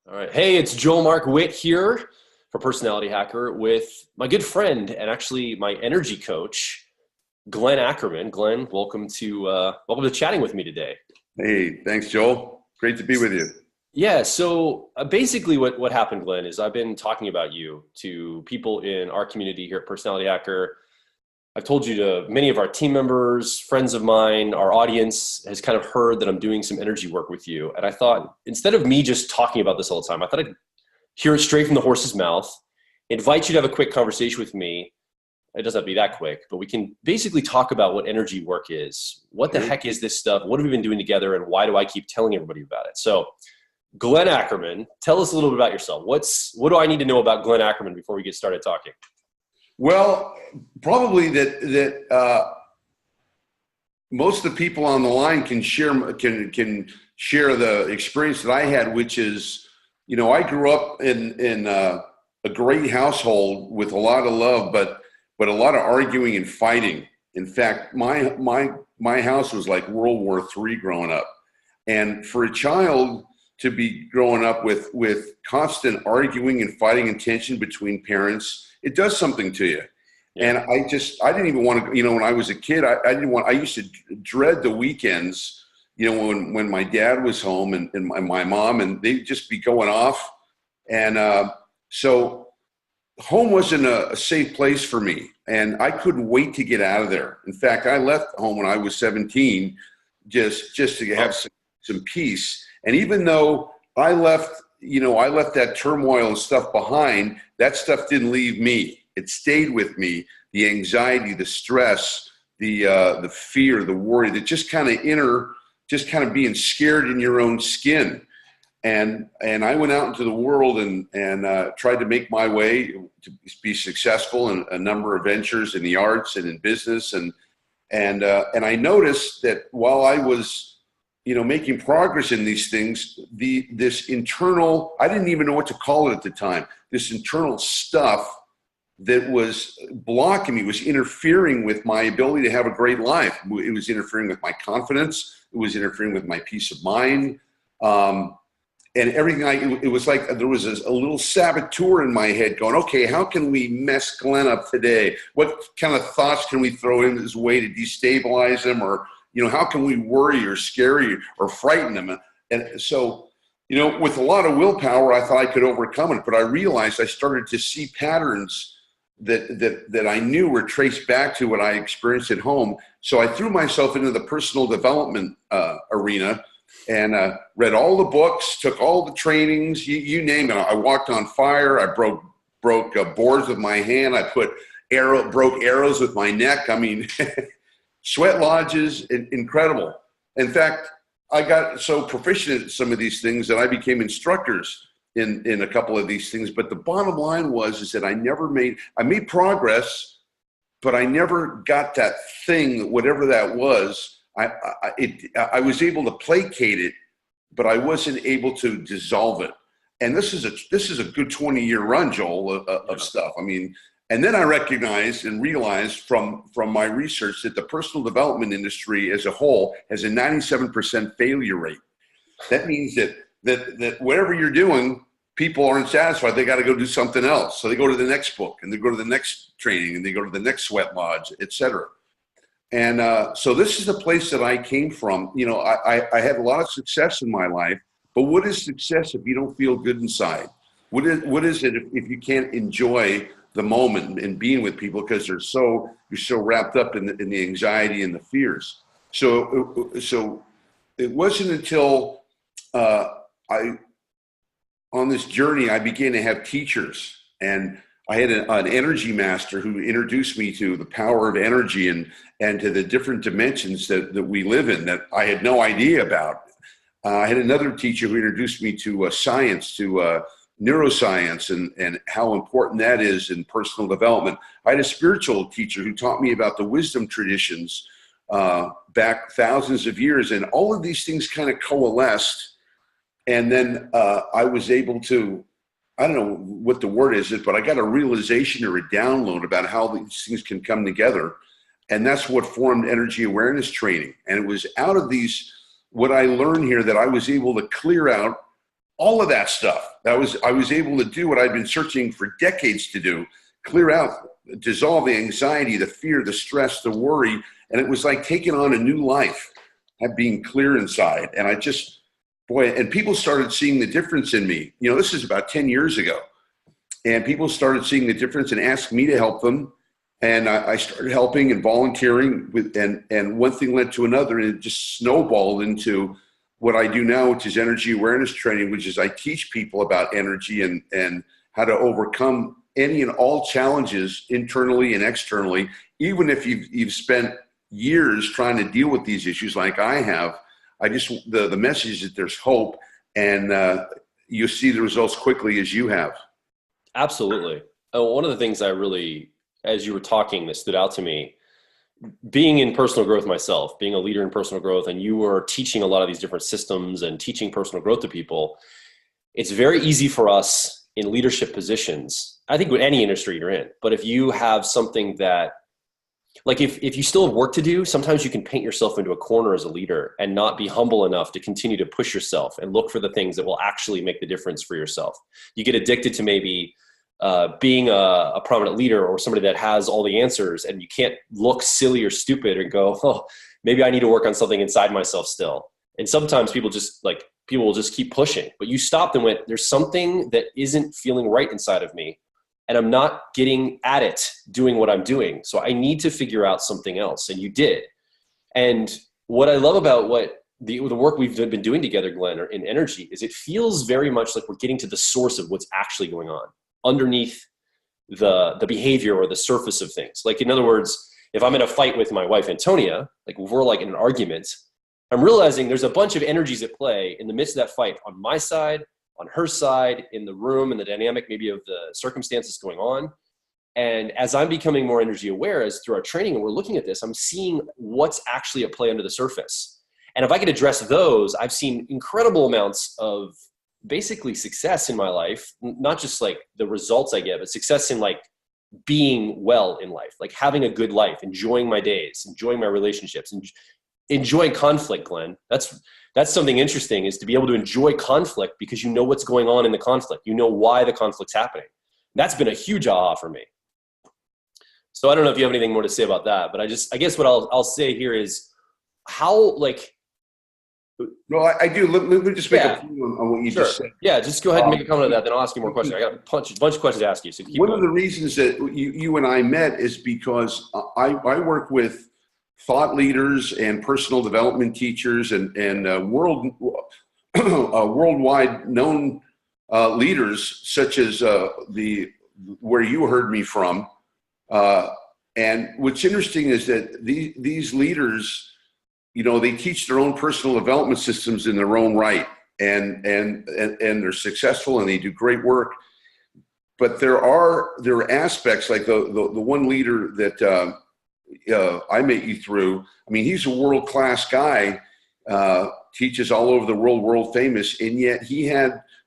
All right. Hey, it's Joel Mark Witt here for Personality Hacker with my good friend and actually my energy coach, Glenn Ackerman. Glenn, welcome to chatting with me today. Hey, thanks, Joel. Great to be with you. Yeah. So basically, what happened, Glenn, is I've been talking about you to people in our community here at Personality Hacker. I've told you to many of our team members, friends of mine, our audience has kind of heard that I'm doing some energy work with you. And I thought instead of me just talking about this all the time, I thought I'd hear it straight from the horse's mouth, invite you to have a quick conversation with me. It doesn't have to be that quick, but we can basically talk about what energy work is. What the Okay. heck is this stuff? What have we been doing together? And why do I keep telling everybody about it? So Glenn Ackerman, tell us a little bit about yourself. What do I need to know about Glenn Ackerman before we get started talking? Well, probably that most of the people on the line can share the experience that I had, which is, I grew up in a great household with a lot of love, but a lot of arguing and fighting. In fact, my house was like World War III growing up, and for a child to be growing up with constant arguing and fighting and tension between parents, it does something to you. Yeah. And I didn't even want to, when I was a kid, I used to dread the weekends, when my dad was home and my mom, and they'd just be going off. And so home wasn't a safe place for me, and I couldn't wait to get out of there. In fact, I left home when I was 17, just to have some peace. And even though I left that turmoil and stuff behind, that stuff didn't leave me. It stayed with me. The anxiety, the stress, the fear, the worry, that just kind of being scared in your own skin. And I went out into the world and tried to make my way to be successful in a number of ventures in the arts and in business. And I noticed that while I was making progress in these things, this internal, I didn't even know what to call it at the time, this internal stuff that was blocking me, was interfering with my ability to have a great life. It was interfering with my confidence. It was interfering with my peace of mind. And everything, it was like there was a little saboteur in my head going, okay, how can we mess Glenn up today? What kind of thoughts can we throw in his way to destabilize him? Or, how can we worry or scare you or frighten him? And so, with a lot of willpower, I thought I could overcome it, but I realized I started to see patterns that I knew were traced back to what I experienced at home. So I threw myself into the personal development arena and read all the books, took all the trainings, you name it. I walked on fire. I broke boards with my hand. I broke arrows with my neck. I mean, sweat lodges, incredible. In fact, I got so proficient at some of these things that I became instructors in a couple of these things. But the bottom line is that I made progress, but I never got that thing, whatever that was. I was able to placate it, but I wasn't able to dissolve it. And this is a good 20-year run, Joel, of stuff. I mean, and then I recognized and realized from my research that the personal development industry as a whole has a 97% failure rate. That means that whatever you're doing, people aren't satisfied. They got to go do something else. So they go to the next book, and they go to the next training, and they go to the next sweat lodge, etc. And so this is the place that I came from. I had a lot of success in my life, but what is success if you don't feel good inside? What is it if you can't enjoy the moment and being with people because you're so wrapped up in the anxiety and the fears? So it wasn't until on this journey I began to have teachers, and I had an energy master who introduced me to the power of energy and to the different dimensions that we live in that I had no idea about. I had another teacher who introduced me to science, to neuroscience, and how important that is in personal development. I had a spiritual teacher who taught me about the wisdom traditions back thousands of years, and all of these things kind of coalesced. And then I was able to, I don't know what the word is, but I got a realization or a download about how these things can come together. And that's what formed energy awareness training. And it was out of what I learned here that I was able to clear out all of that stuff. I was able to do what I'd been searching for decades to do, clear out, dissolve the anxiety, the fear, the stress, the worry. And it was like taking on a new life, being clear inside. And I just, boy, and people started seeing the difference in me. You know, this is about 10 years ago. And people started seeing the difference and asked me to help them. And I started helping and volunteering with, and one thing led to another, and it just snowballed into what I do now, which is energy awareness training, which is I teach people about energy and how to overcome any and all challenges internally and externally. Even if you've spent years trying to deal with these issues like I have, the message is that there's hope, and you see the results quickly as you have. Absolutely. One of the things I really, as you were talking, that stood out to me, being in personal growth myself, being a leader in personal growth, and you were teaching a lot of these different systems and teaching personal growth to people, it's very easy for us in leadership positions, I think with any industry you're in, but if you have something that, like if you still have work to do, sometimes you can paint yourself into a corner as a leader and not be humble enough to continue to push yourself and look for the things that will actually make the difference for yourself. You get addicted to maybe being a prominent leader or somebody that has all the answers, and you can't look silly or stupid and go, oh, maybe I need to work on something inside myself still. And sometimes people will just keep pushing, but you stopped and went, there's something that isn't feeling right inside of me, and I'm not getting at it doing what I'm doing. So I need to figure out something else. And you did. And what I love about what the work we've been doing together, Glenn, in energy, is it feels very much like we're getting to the source of what's actually going on underneath the behavior or the surface of things. Like, in other words, if I'm in a fight with my wife, Antonia, like if we're like in an argument, I'm realizing there's a bunch of energies at play in the midst of that fight, on my side, on her side, in the room, and the dynamic maybe of the circumstances going on. And as I'm becoming more energy aware, as through our training and we're looking at this, I'm seeing what's actually at play under the surface. And if I could address those, I've seen incredible amounts of basically success in my life, not just like the results I get, but success in like being well in life, like having a good life, enjoying my days, enjoying my relationships, and enjoying conflict, Glenn. That's something interesting, is to be able to enjoy conflict because you know what's going on in the conflict. You know why the conflict's happening. That's been a huge aha for me. So I don't know if you have anything more to say about that, but I guess what I'll say here is how, like. No, I do. Let me just make a point on what you just said. Yeah, just go ahead and make a comment on that, then I'll ask you more questions. I got a bunch of questions to ask you. So one of the reasons that you and I met is because I work with thought leaders and personal development teachers and worldwide known leaders, such as where you heard me from. And what's interesting is that these leaders, you know, they teach their own personal development systems in their own right, and they're successful and they do great work. But there are aspects like the one leader that I met you through. I mean, he's a world-class guy, teaches all over the world, world famous, and yet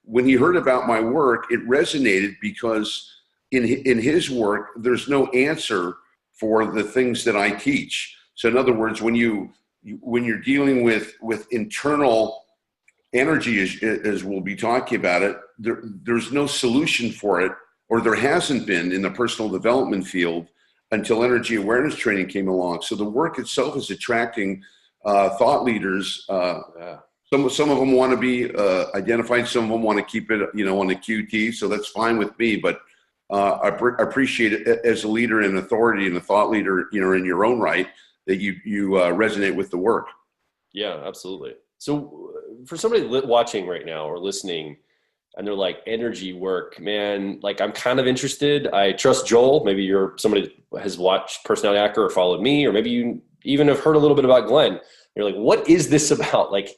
when he heard about my work, it resonated because in his work, there's no answer for the things that I teach. So in other words, when you're dealing with internal energy, as we'll be talking about it, there's no solution for it, or there hasn't been in the personal development field until energy awareness training came along. So the work itself is attracting thought leaders. Some of them want to be identified. Some of them want to keep it, on the QT. So that's fine with me. But I appreciate it as a leader and authority and a thought leader, in your own right, that you resonate with the work. Yeah, absolutely. So for somebody watching right now or listening, and they're like, energy work, man, like I'm kind of interested. I trust Joel. Maybe you're somebody that has watched Personality Hacker or followed me, or maybe you even have heard a little bit about Glenn. You're like, what is this about? Like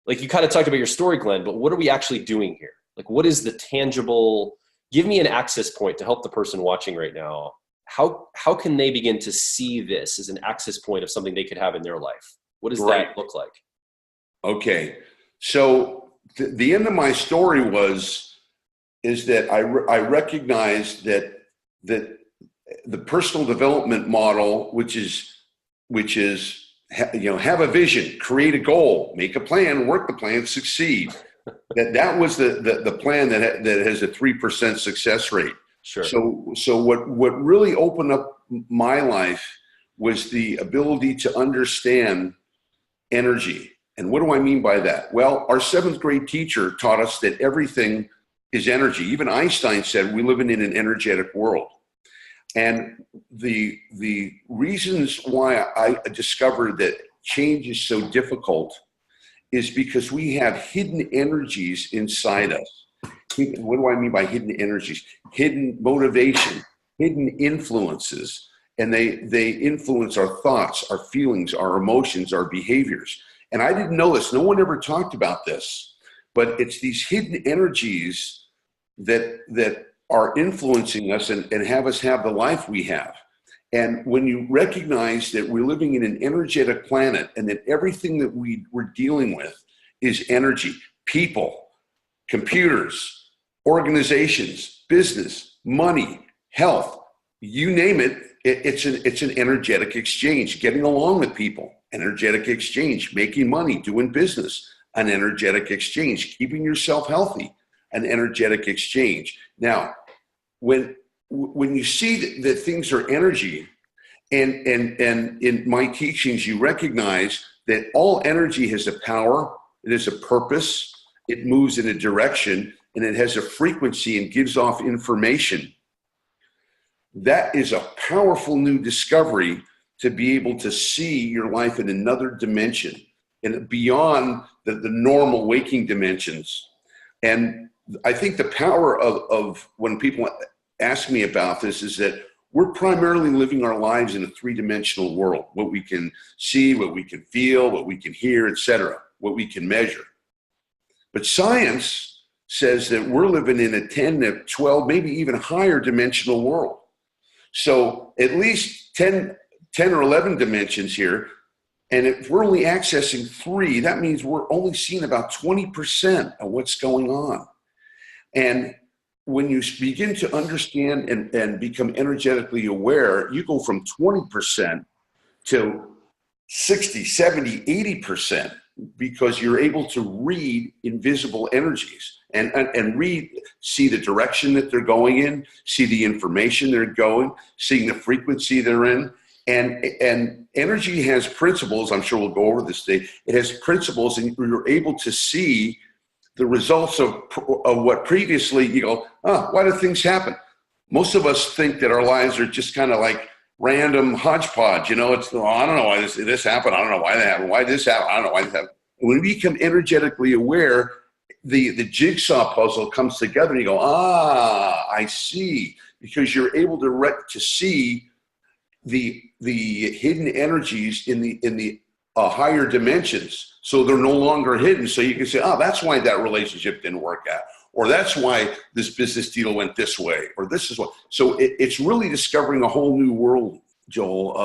you kind of talked about your story, Glenn, but what are we actually doing here? Like, what is the tangible, give me an access point to help the person watching right now. How can they begin to see this as an access point of something they could have in their life? What does that look like? Okay. So the end of my story is that I recognized that the personal development model, which is have a vision, create a goal, make a plan, work the plan, succeed. That was the plan that has a 3% success rate. Sure. So what really opened up my life was the ability to understand energy. And what do I mean by that? Well, our 7th grade teacher taught us that everything is energy. Even Einstein said we live in an energetic world. And the reasons why I discovered that change is so difficult is because we have hidden energies inside us. What do I mean by hidden energies? Hidden motivation, hidden influences, and they influence our thoughts, our feelings, our emotions, our behaviors. And I didn't know this. No one ever talked about this, but it's these hidden energies that are influencing us and have us have the life we have. And when you recognize that we're living in an energetic planet and that everything that we're dealing with is energy, people, computers, organizations, business, money, health, you name it, it's an energetic exchange. Getting along with people, energetic exchange. Making money, doing business, an energetic exchange. Keeping yourself healthy, an energetic exchange. Now, when you see that things are energy, and in my teachings, you recognize that all energy has a power, it has a purpose, it moves in a direction, and it has a frequency and gives off information. That is a powerful new discovery to be able to see your life in another dimension and beyond the normal waking dimensions. And I think the power of when people ask me about this is that we're primarily living our lives in a 3-dimensional world, what we can see, what we can feel, what we can hear, etc., what we can measure. But science says that we're living in a 10 to 12, maybe even higher dimensional world. So at least 10 or 11 dimensions here. And if we're only accessing 3, that means we're only seeing about 20% of what's going on. And when you begin to understand and become energetically aware, you go from 20% to 60, 70, 80%, because you're able to read invisible energies and see the direction that they're going in, see the information they're going, seeing the frequency they're in. And energy has principles. I'm sure we'll go over this today. It has principles, and you're able to see the results of what previously you go, why do things happen? Most of us think that our lives are just kind of like random hodgepodge. It's, I don't know why this happened. I don't know why that happened. Why this happened? I don't know why this happened. And when we become energetically aware, the jigsaw puzzle comes together and you go, I see. Because you're able to see the hidden energies in the higher dimensions. So they're no longer hidden. So you can say, that's why that relationship didn't work out. Or that's why this business deal went this way. Or this is what. So it's really discovering a whole new world, Joel,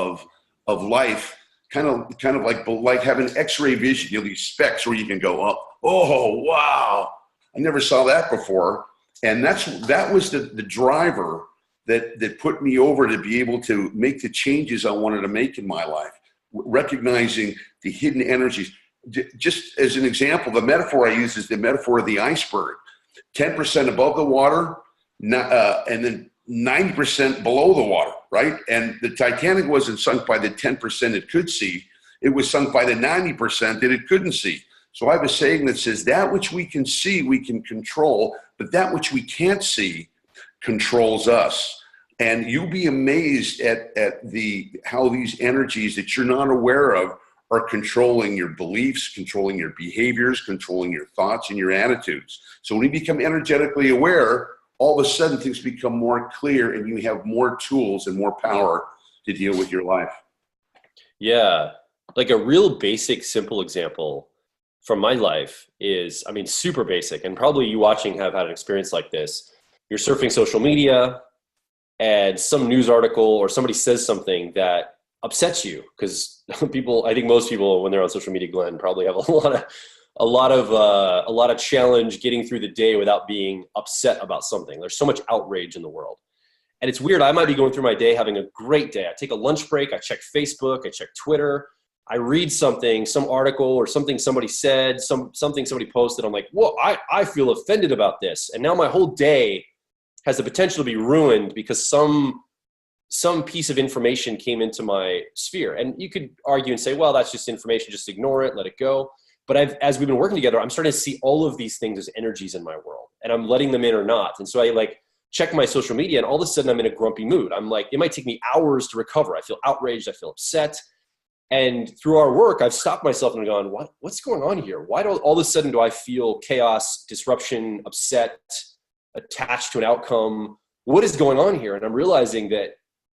of life. Kind of like having X-ray vision, these specks where you can go, oh, wow, I never saw that before. And that was the driver that put me over to be able to make the changes I wanted to make in my life, recognizing the hidden energies. Just as an example, the metaphor I use is the metaphor of the iceberg. 10% above the water, and then 90% below the water, right? And the Titanic wasn't sunk by the 10% it could see. It was sunk by the 90% that it couldn't see. So I have a saying that says, that which we can see, we can control, but that which we can't see controls us. And you'll be amazed at how these energies that you're not aware of are controlling your beliefs, controlling your behaviors, controlling your thoughts and your attitudes. So when you become energetically aware, all of a sudden things become more clear and you have more tools and more power to deal with your life. Yeah. Like a real basic, simple example from my life is, super basic. And probably you watching have had an experience like this. You're surfing social media and some news article or somebody says something that upsets you, because I think most people when they're on social media, Glenn, probably have a lot of challenge getting through the day without being upset about something. There's so much outrage in the world. And it's weird. I might be going through my day having a great day. I take a lunch break. I check Facebook. I check Twitter. I read something, some article or something somebody said, something somebody posted. I'm like, whoa, I feel offended about this. And now my whole day has the potential to be ruined because some piece of information came into my sphere. And you could argue and say, well, that's just information, just ignore it, let it go. But as we've been working together, I'm starting to see all of these things as energies in my world, and I'm letting them in or not. And so I like check my social media, and all of a sudden I'm in a grumpy mood. I'm like, it might take me hours to recover. I feel outraged. I feel upset. And through our work, I've stopped myself and gone, what's going on here? Why do all of a sudden do I feel chaos, disruption, upset, attached to an outcome? What is going on here? And I'm realizing that,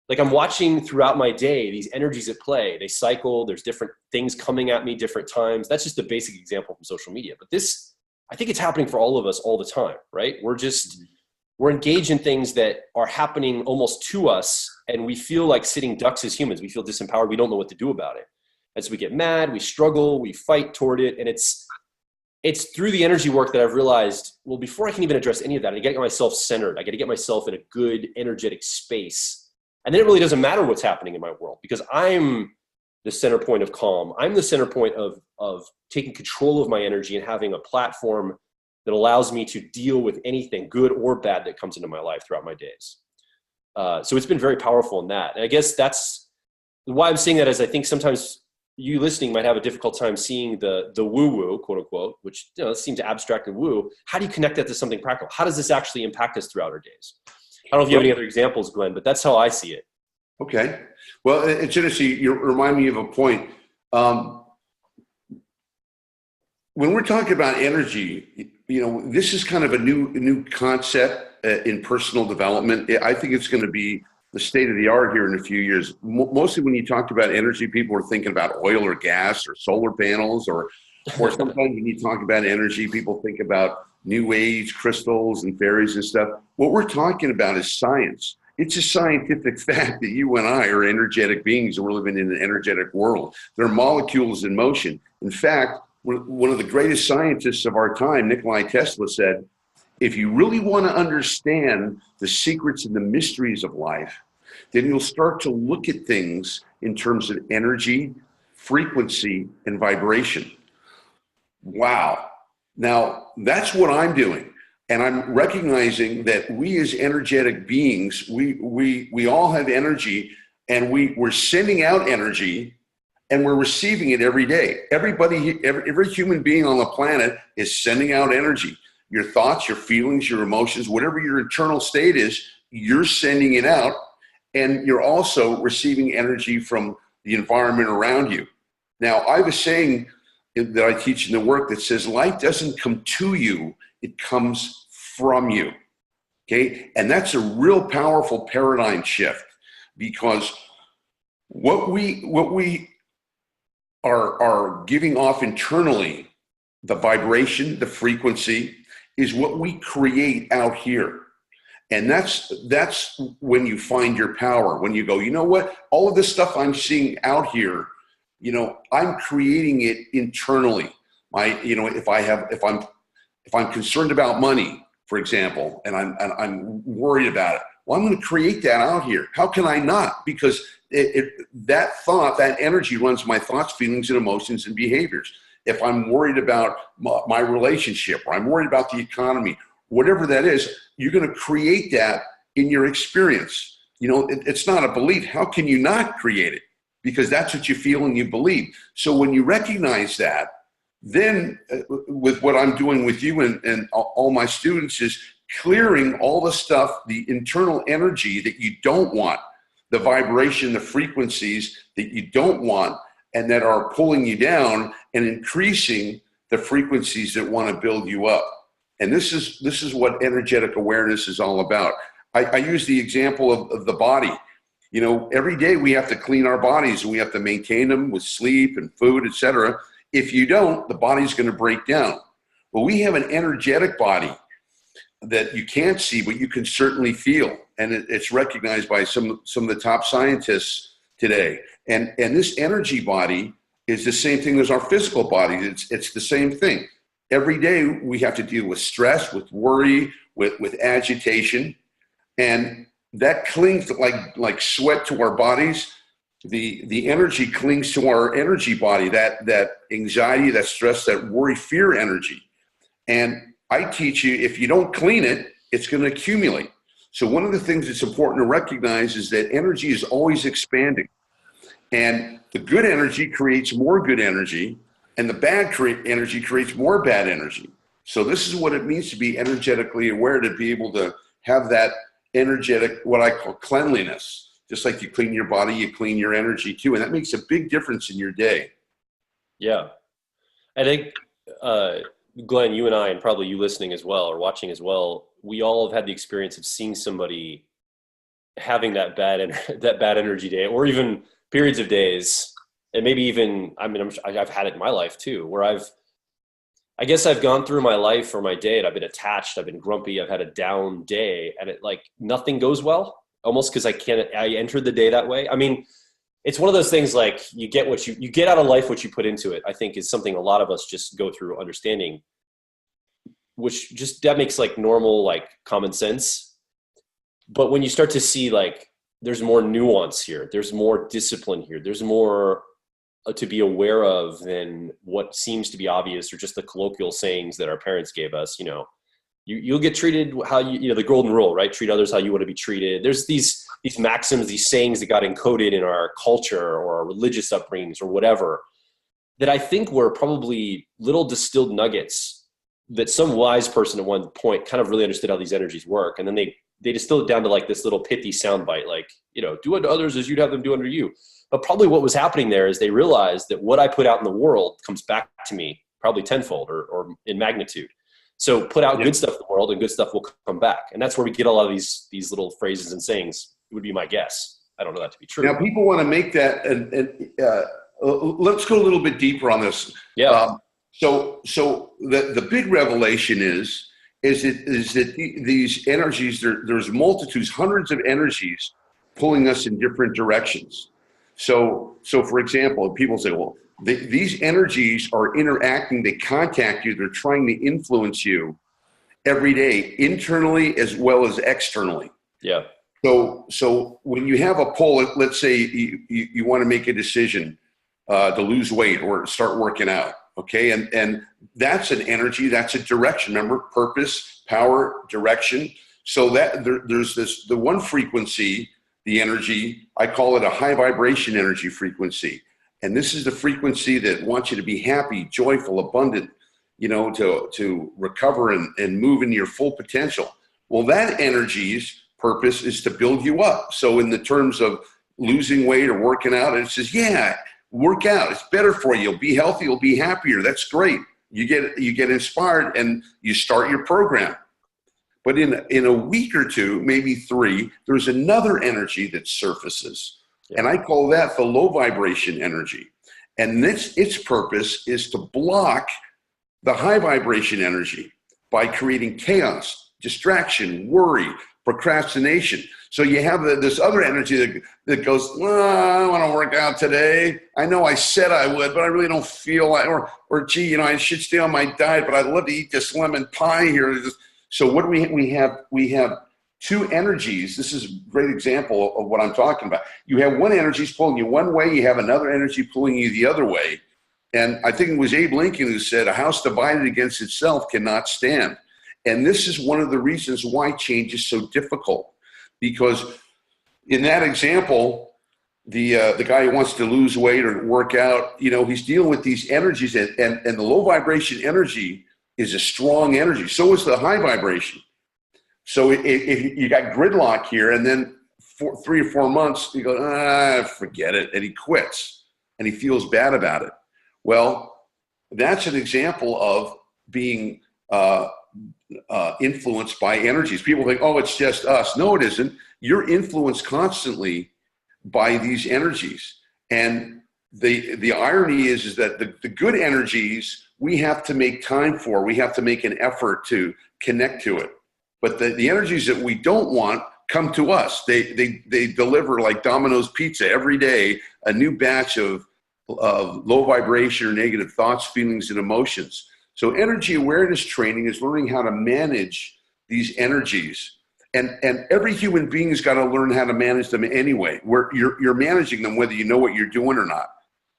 like, I'm watching throughout my day, these energies at play. They cycle. There's different things coming at me different times. That's just a basic example from social media. But this, I think it's happening for all of us all the time, right? We're engaged in things that are happening almost to us, and we feel like sitting ducks as humans. We feel disempowered. We don't know what to do about it. And so we get mad, we struggle, we fight toward it. And it's through the energy work that I've realized, well, before I can even address any of that, I got to get myself centered. I got to get myself in a good energetic space. And then it really doesn't matter what's happening in my world, because I'm the center point of calm. I'm the center point of taking control of my energy and having a platform that allows me to deal with anything good or bad that comes into my life throughout my days. So it's been very powerful in that. And I guess that's why I'm saying that, is I think sometimes you listening might have a difficult time seeing the woo-woo, quote unquote, which, you know, seems abstract and woo. How do you connect that to something practical? How does this actually impact us throughout our days? I don't know if you have any other examples, Glenn, but that's how I see it. Okay. Well, it's interesting. You remind me of a point. When we're talking about energy, you know, this is kind of a new concept in personal development. I think it's going to be the state of the art here in a few years. Mostly when you talk about energy, people are thinking about oil or gas or solar panels, or sometimes when you talk about energy, people think about new age crystals and fairies and stuff. What we're talking about is science. It's a scientific fact that you and I are energetic beings, and we're living in an energetic world. There are molecules in motion. In fact, one of the greatest scientists of our time, Nikola Tesla, said, if you really want to understand the secrets and the mysteries of life, then you'll start to look at things in terms of energy, frequency, and vibration. Wow. Now, that's what I'm doing. And I'm recognizing that we as energetic beings, we all have energy, and we're sending out energy, and we're receiving it every day. Every human being on the planet is sending out energy. Your thoughts, your feelings, your emotions, whatever your internal state is, you're sending it out, and you're also receiving energy from the environment around you. Now, I have a saying that I teach in the work that says, light doesn't come to you, it comes from you, okay? And that's a real powerful paradigm shift, because what we are giving off internally, the vibration, the frequency, is what we create out here. And that's when you find your power, when you go, you know what, all of this stuff I'm seeing out here, you know, I'm creating it internally. If I'm concerned about money, for example, and I'm worried about it, well, I'm going to create that out here. How can I not? Because that thought, that energy runs my thoughts, feelings, and emotions and behaviors. If I'm worried about my relationship, or I'm worried about the economy, whatever that is, you're going to create that in your experience. You know, it's not a belief. How can you not create it? Because that's what you feel and you believe. So when you recognize that, then with what I'm doing with you and all my students is clearing all the stuff, the internal energy that you don't want, the vibration, the frequencies that you don't want, and that are pulling you down, and increasing the frequencies that want to build you up. And this is what energetic awareness is all about. I use the example of the body. You know, every day we have to clean our bodies, and we have to maintain them with sleep and food, etc. If you don't, the body's going to break down. Well, we have an energetic body that you can't see, but you can certainly feel. And it's recognized by some of the top scientists today. And this energy body is the same thing as our physical body. It's the same thing. Every day we have to deal with stress, with worry, with agitation. And that clings like sweat to our bodies. the energy clings to our energy body, that anxiety, that stress, that worry, fear energy. And I teach you, if you don't clean it, it's going to accumulate. So one of the things that's important to recognize is that energy is always expanding. And the good energy creates more good energy, and the bad energy creates more bad energy. So this is what it means to be energetically aware, to be able to have that energetic, what I call cleanliness. Just like you clean your body, you clean your energy too. And that makes a big difference in your day. Yeah. I think, Glenn, you and I, and probably you listening as well or watching as well, we all have had the experience of seeing somebody having that bad energy day, or even periods of days. And maybe even, I mean, I've had it in my life too, where I guess I've gone through my life or my day and I've been attached, I've been grumpy, I've had a down day, and it, like, nothing goes well, almost because I entered the day that way. I mean, it's one of those things, like, you get you get out of life what you put into it, I think is something a lot of us just go through understanding, which just, that makes like normal, like common sense. But when you start to see, like, there's more nuance here, there's more discipline here, there's more to be aware of than what seems to be obvious, or just the colloquial sayings that our parents gave us. You know, you'll get treated how you know, the golden rule, right? Treat others how you want to be treated. There's these maxims, these sayings that got encoded in our culture or our religious upbringings or whatever, that I think were probably little distilled nuggets that some wise person at one point kind of really understood how these energies work. And then they distilled it down to like this little pithy soundbite, like, you know, do unto others as you'd have them do unto you. But probably what was happening there is they realized that what I put out in the world comes back to me probably tenfold or in magnitude. So put out good stuff in the world and good stuff will come back. And that's where we get a lot of these little phrases and sayings, would be my guess. I don't know that to be true. Now, people want to make that, let's go a little bit deeper on this. Yeah. So the big revelation is that these energies, there's multitudes, hundreds of energies pulling us in different directions. So for example, people say, well, these energies are interacting, they contact you, they're trying to influence you every day, internally as well as externally. Yeah. So when you have a pull, let's say you want to make a decision to lose weight or start working out, okay? And that's an energy, that's a direction. Remember, purpose, power, direction. So that there's the one frequency, the energy, I call it a high vibration energy frequency. And this is the frequency that wants you to be happy, joyful, abundant, you know, to recover and move into your full potential. Well, that energy's purpose is to build you up. So in the terms of losing weight or working out, it says, yeah, work out. It's better for you. You'll be healthy. You'll be happier. That's great. You get inspired and you start your program. But in a week or two, maybe 3, there's another energy that surfaces. Yeah. And I call that the low vibration energy. And its purpose is to block the high vibration energy by creating chaos, distraction, worry, procrastination. So you have this other energy that goes, well, I don't want to work out today. I know I said I would, but I really don't feel like, or gee, you know, I should stay on my diet, but I'd love to eat this lemon pie here. So what do we have? We have 2 energies. This is a great example of what I'm talking about. You have one energy pulling you one way. You have another energy pulling you the other way. And I think it was Abe Lincoln who said, a house divided against itself cannot stand. And this is one of the reasons why change is so difficult. Because in that example, the guy who wants to lose weight or work out, you know, he's dealing with these energies, and the low vibration energy is a strong energy. So is the high vibration. So if you got gridlock here, and then 3 or 4 months, you go, forget it, and he quits, and he feels bad about it. Well, that's an example of being influenced by energies. People think, oh, it's just us. No, it isn't. You're influenced constantly by these energies. And the irony is that the good energies we have to make time for. We have to make an effort to connect to it. But the energies that we don't want come to us. They deliver like Domino's Pizza every day, a new batch of low vibration or negative thoughts, feelings, and emotions. So energy awareness training is learning how to manage these energies. And every human being has got to learn how to manage them anyway. Where you're managing them whether you know what you're doing or not.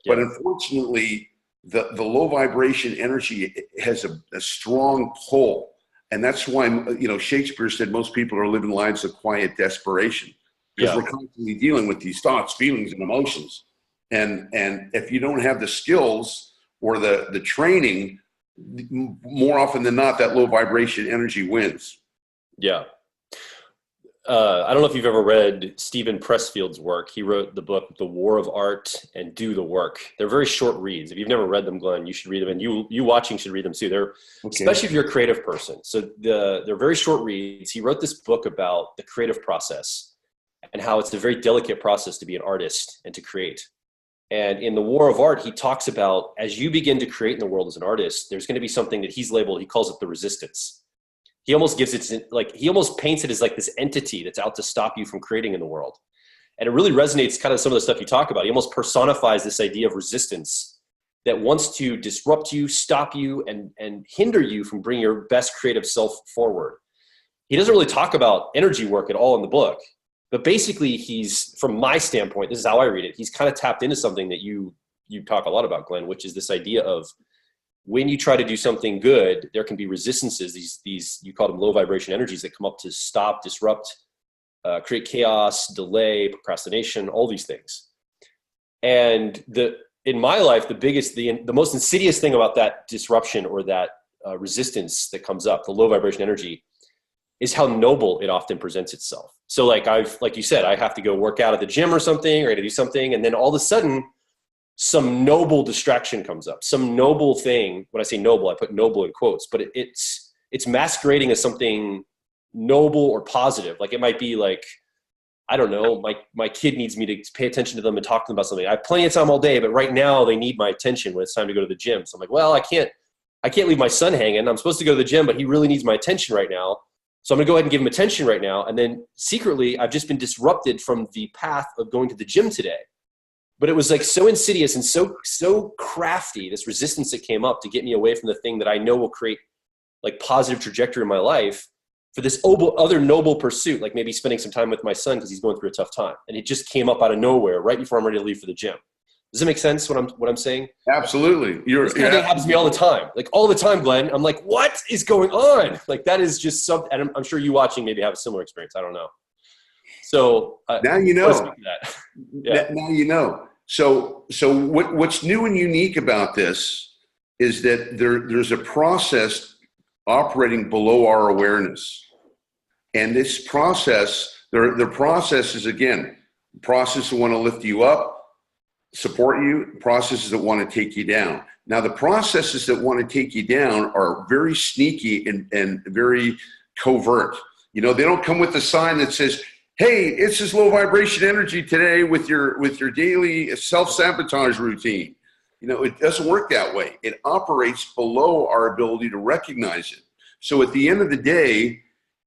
Yeah. But unfortunately, the low vibration energy has a strong pull. And that's why, Shakespeare said most people are living lives of quiet desperation, because we're constantly dealing with these thoughts, feelings, and emotions. And if you don't have the skills or the training, more often than not, that low vibration energy wins. Yeah. I don't know if you've ever read Stephen Pressfield's work. He wrote the book, The War of Art and Do the Work. They're very short reads. If you've never read them, Glenn, you should read them. And you watching should read them too. They're especially if you're a creative person. So they're very short reads. He wrote this book about the creative process and how it's a very delicate process to be an artist and to create. And in The War of Art, he talks about as you begin to create in the world as an artist, there's going to be something that he's labeled, he calls it the resistance. He almost gives it he almost paints it as like this entity that's out to stop you from creating in the world. And it really resonates kind of some of the stuff you talk about. He almost personifies this idea of resistance that wants to disrupt you, stop you, and hinder you from bringing your best creative self forward. He doesn't really talk about energy work at all in the book, but basically he's, from my standpoint, this is how I read it, he's kind of tapped into something that you talk a lot about, Glenn, which is this idea of when you try to do something good, there can be resistances, these you call them low vibration energies that come up to stop, disrupt, create chaos, delay, procrastination, all these things. And in my life, the most insidious thing about that disruption or that resistance that comes up, the low vibration energy, is how noble it often presents itself. So like you said, I have to go work out at the gym or something, or I got to do something, and then all of a sudden, some noble distraction comes up, some noble thing. When I say noble, I put noble in quotes, but it's masquerading as something noble or positive. Like it might be like, I don't know, my kid needs me to pay attention to them and talk to them about something. I have plenty of time all day, but right now they need my attention when it's time to go to the gym. So I'm like, well, I can't leave my son hanging. I'm supposed to go to the gym, but he really needs my attention right now. So I'm gonna go ahead and give him attention right now. And then secretly, I've just been disrupted from the path of going to the gym today. But it was like so insidious and so crafty, this resistance that came up to get me away from the thing that I know will create like positive trajectory in my life for this other noble pursuit, like maybe spending some time with my son because he's going through a tough time. And it just came up out of nowhere right before I'm ready to leave for the gym. Does it make sense what I'm saying? Absolutely. This kind of thing happens to me all the time. Like all the time, Glenn. I'm like, what is going on? Like that is just something, and I'm sure you watching maybe have a similar experience. I don't know. So now you know. Yeah. Now you know. So what's new and unique about this is that there's a process operating below our awareness, and this process, the process is again processes that want to lift you up, support you, processes that want to take you down. Now the processes that want to take you down are very sneaky and very covert. They don't come with a sign that says, hey, it's this low vibration energy today with your daily self-sabotage routine. It doesn't work that way. It operates below our ability to recognize it. So at the end of the day,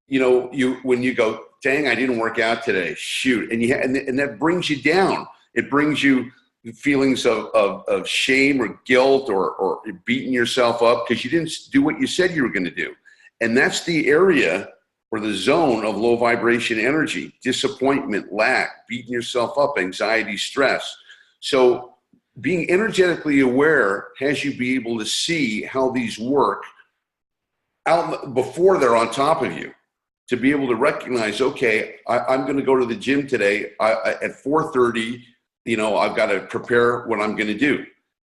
when you go, dang, I didn't work out today, shoot, and that brings you down. It brings you feelings of shame or guilt or beating yourself up because you didn't do what you said you were going to do. And that's the area or the zone of low vibration energy: disappointment, lack, beating yourself up, anxiety, stress. So being energetically aware has you be able to see how these work out before they're on top of you, to be able to recognize, okay, I'm going to go to the gym today at 4:30. I've got to prepare what I'm going to do.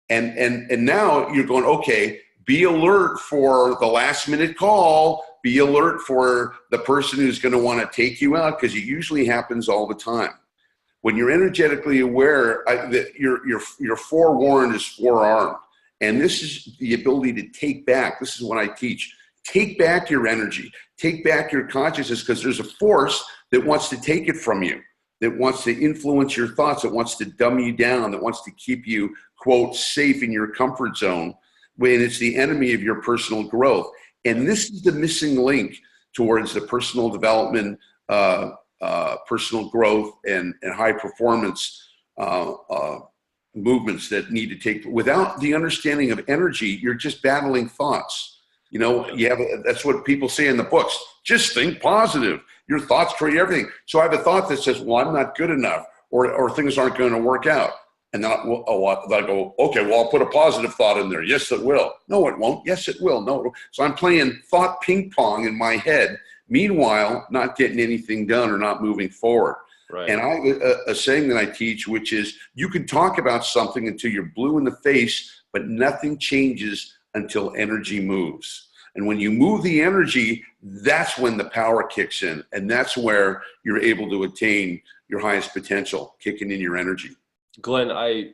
And now you're going, okay, be alert for the last minute call. Be alert for the person who's going to want to take you out, because it usually happens all the time. When you're energetically aware, you're forewarned is forearmed. And this is the ability to take back. This is what I teach. Take back your energy. Take back your consciousness, because there's a force that wants to take it from you, that wants to influence your thoughts, that wants to dumb you down, that wants to keep you, quote, safe in your comfort zone, when it's the enemy of your personal growth. And this is the missing link towards the personal development, personal growth, and high performance movements that need to take. Without the understanding of energy, you're just battling thoughts. That's what people say in the books. Just think positive. Your thoughts create everything. So I have a thought that says, well, I'm not good enough, or things aren't going to work out. And then I'll go, okay, well, I'll put a positive thought in there. Yes, it will. No, it won't. Yes, it will. No, it won't. So I'm playing thought ping pong in my head. Meanwhile, not getting anything done or not moving forward. Right. And I a saying that I teach, which is, you can talk about something until you're blue in the face, but nothing changes until energy moves. And when you move the energy, that's when the power kicks in. And that's where you're able to attain your highest potential, kicking in your energy. Glenn, I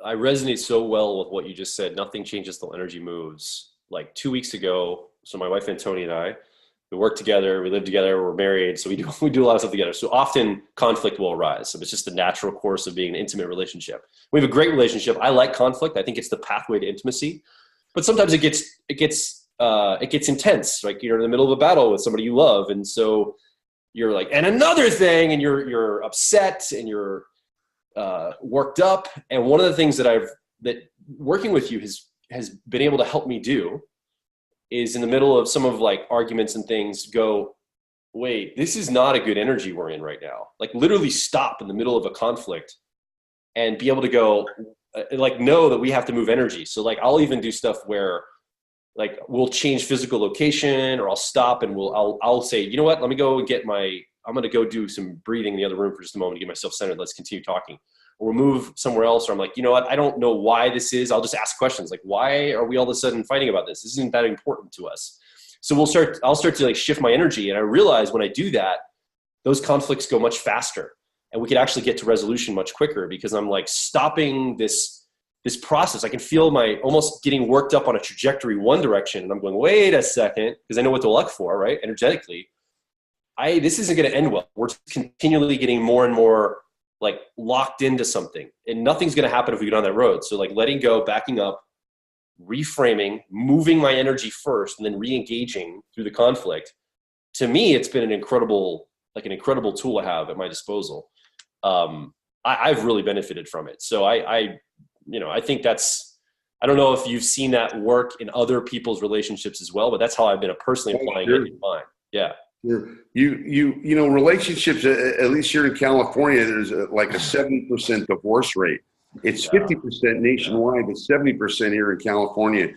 resonate so well with what you just said. Nothing changes till energy moves. Like 2 weeks ago, so my wife, Tony, and I, we work together, we live together, we're married, so we do a lot of stuff together. So often conflict will arise. So it's just the natural course of being an intimate relationship. We have a great relationship. I like conflict. I think it's the pathway to intimacy. But sometimes it gets intense. Like you're in the middle of a battle with somebody you love, and so you're like, and another thing, and you're upset and you're worked up. And one of the things that working with you has been able to help me do is, in the middle of some of like arguments and things, go, wait, this is not a good energy we're in right now. Like literally stop in the middle of a conflict and be able to go, like, know that we have to move energy. So like, I'll even do stuff where like we'll change physical location, or I'll stop and I'll say, you know what, let me go and I'm going to go do some breathing in the other room for just a moment to get myself centered. Let's continue talking. Or we'll move somewhere else. Or I'm like, you know what, I don't know why this is. I'll just ask questions like, why are we all of a sudden fighting about this? This isn't that important to us. So I'll start to like shift my energy. And I realize when I do that, those conflicts go much faster, and we could actually get to resolution much quicker, because I'm like stopping this process. I can feel my almost getting worked up on a trajectory one direction. And I'm going, wait a second, because I know what to look for, right? Energetically. This isn't going to end well. We're just continually getting more and more like locked into something, and nothing's going to happen if we go down that road. So like letting go, backing up, reframing, moving my energy first, and then re-engaging through the conflict. To me, it's been an incredible tool I have at my disposal. I've really benefited from it. So I think I don't know if you've seen that work in other people's relationships as well, but that's how I've been personally applying it in mine. Yeah. Relationships, at least here in California, there's like a 70% divorce rate. It's 50% nationwide, but 70% here in California.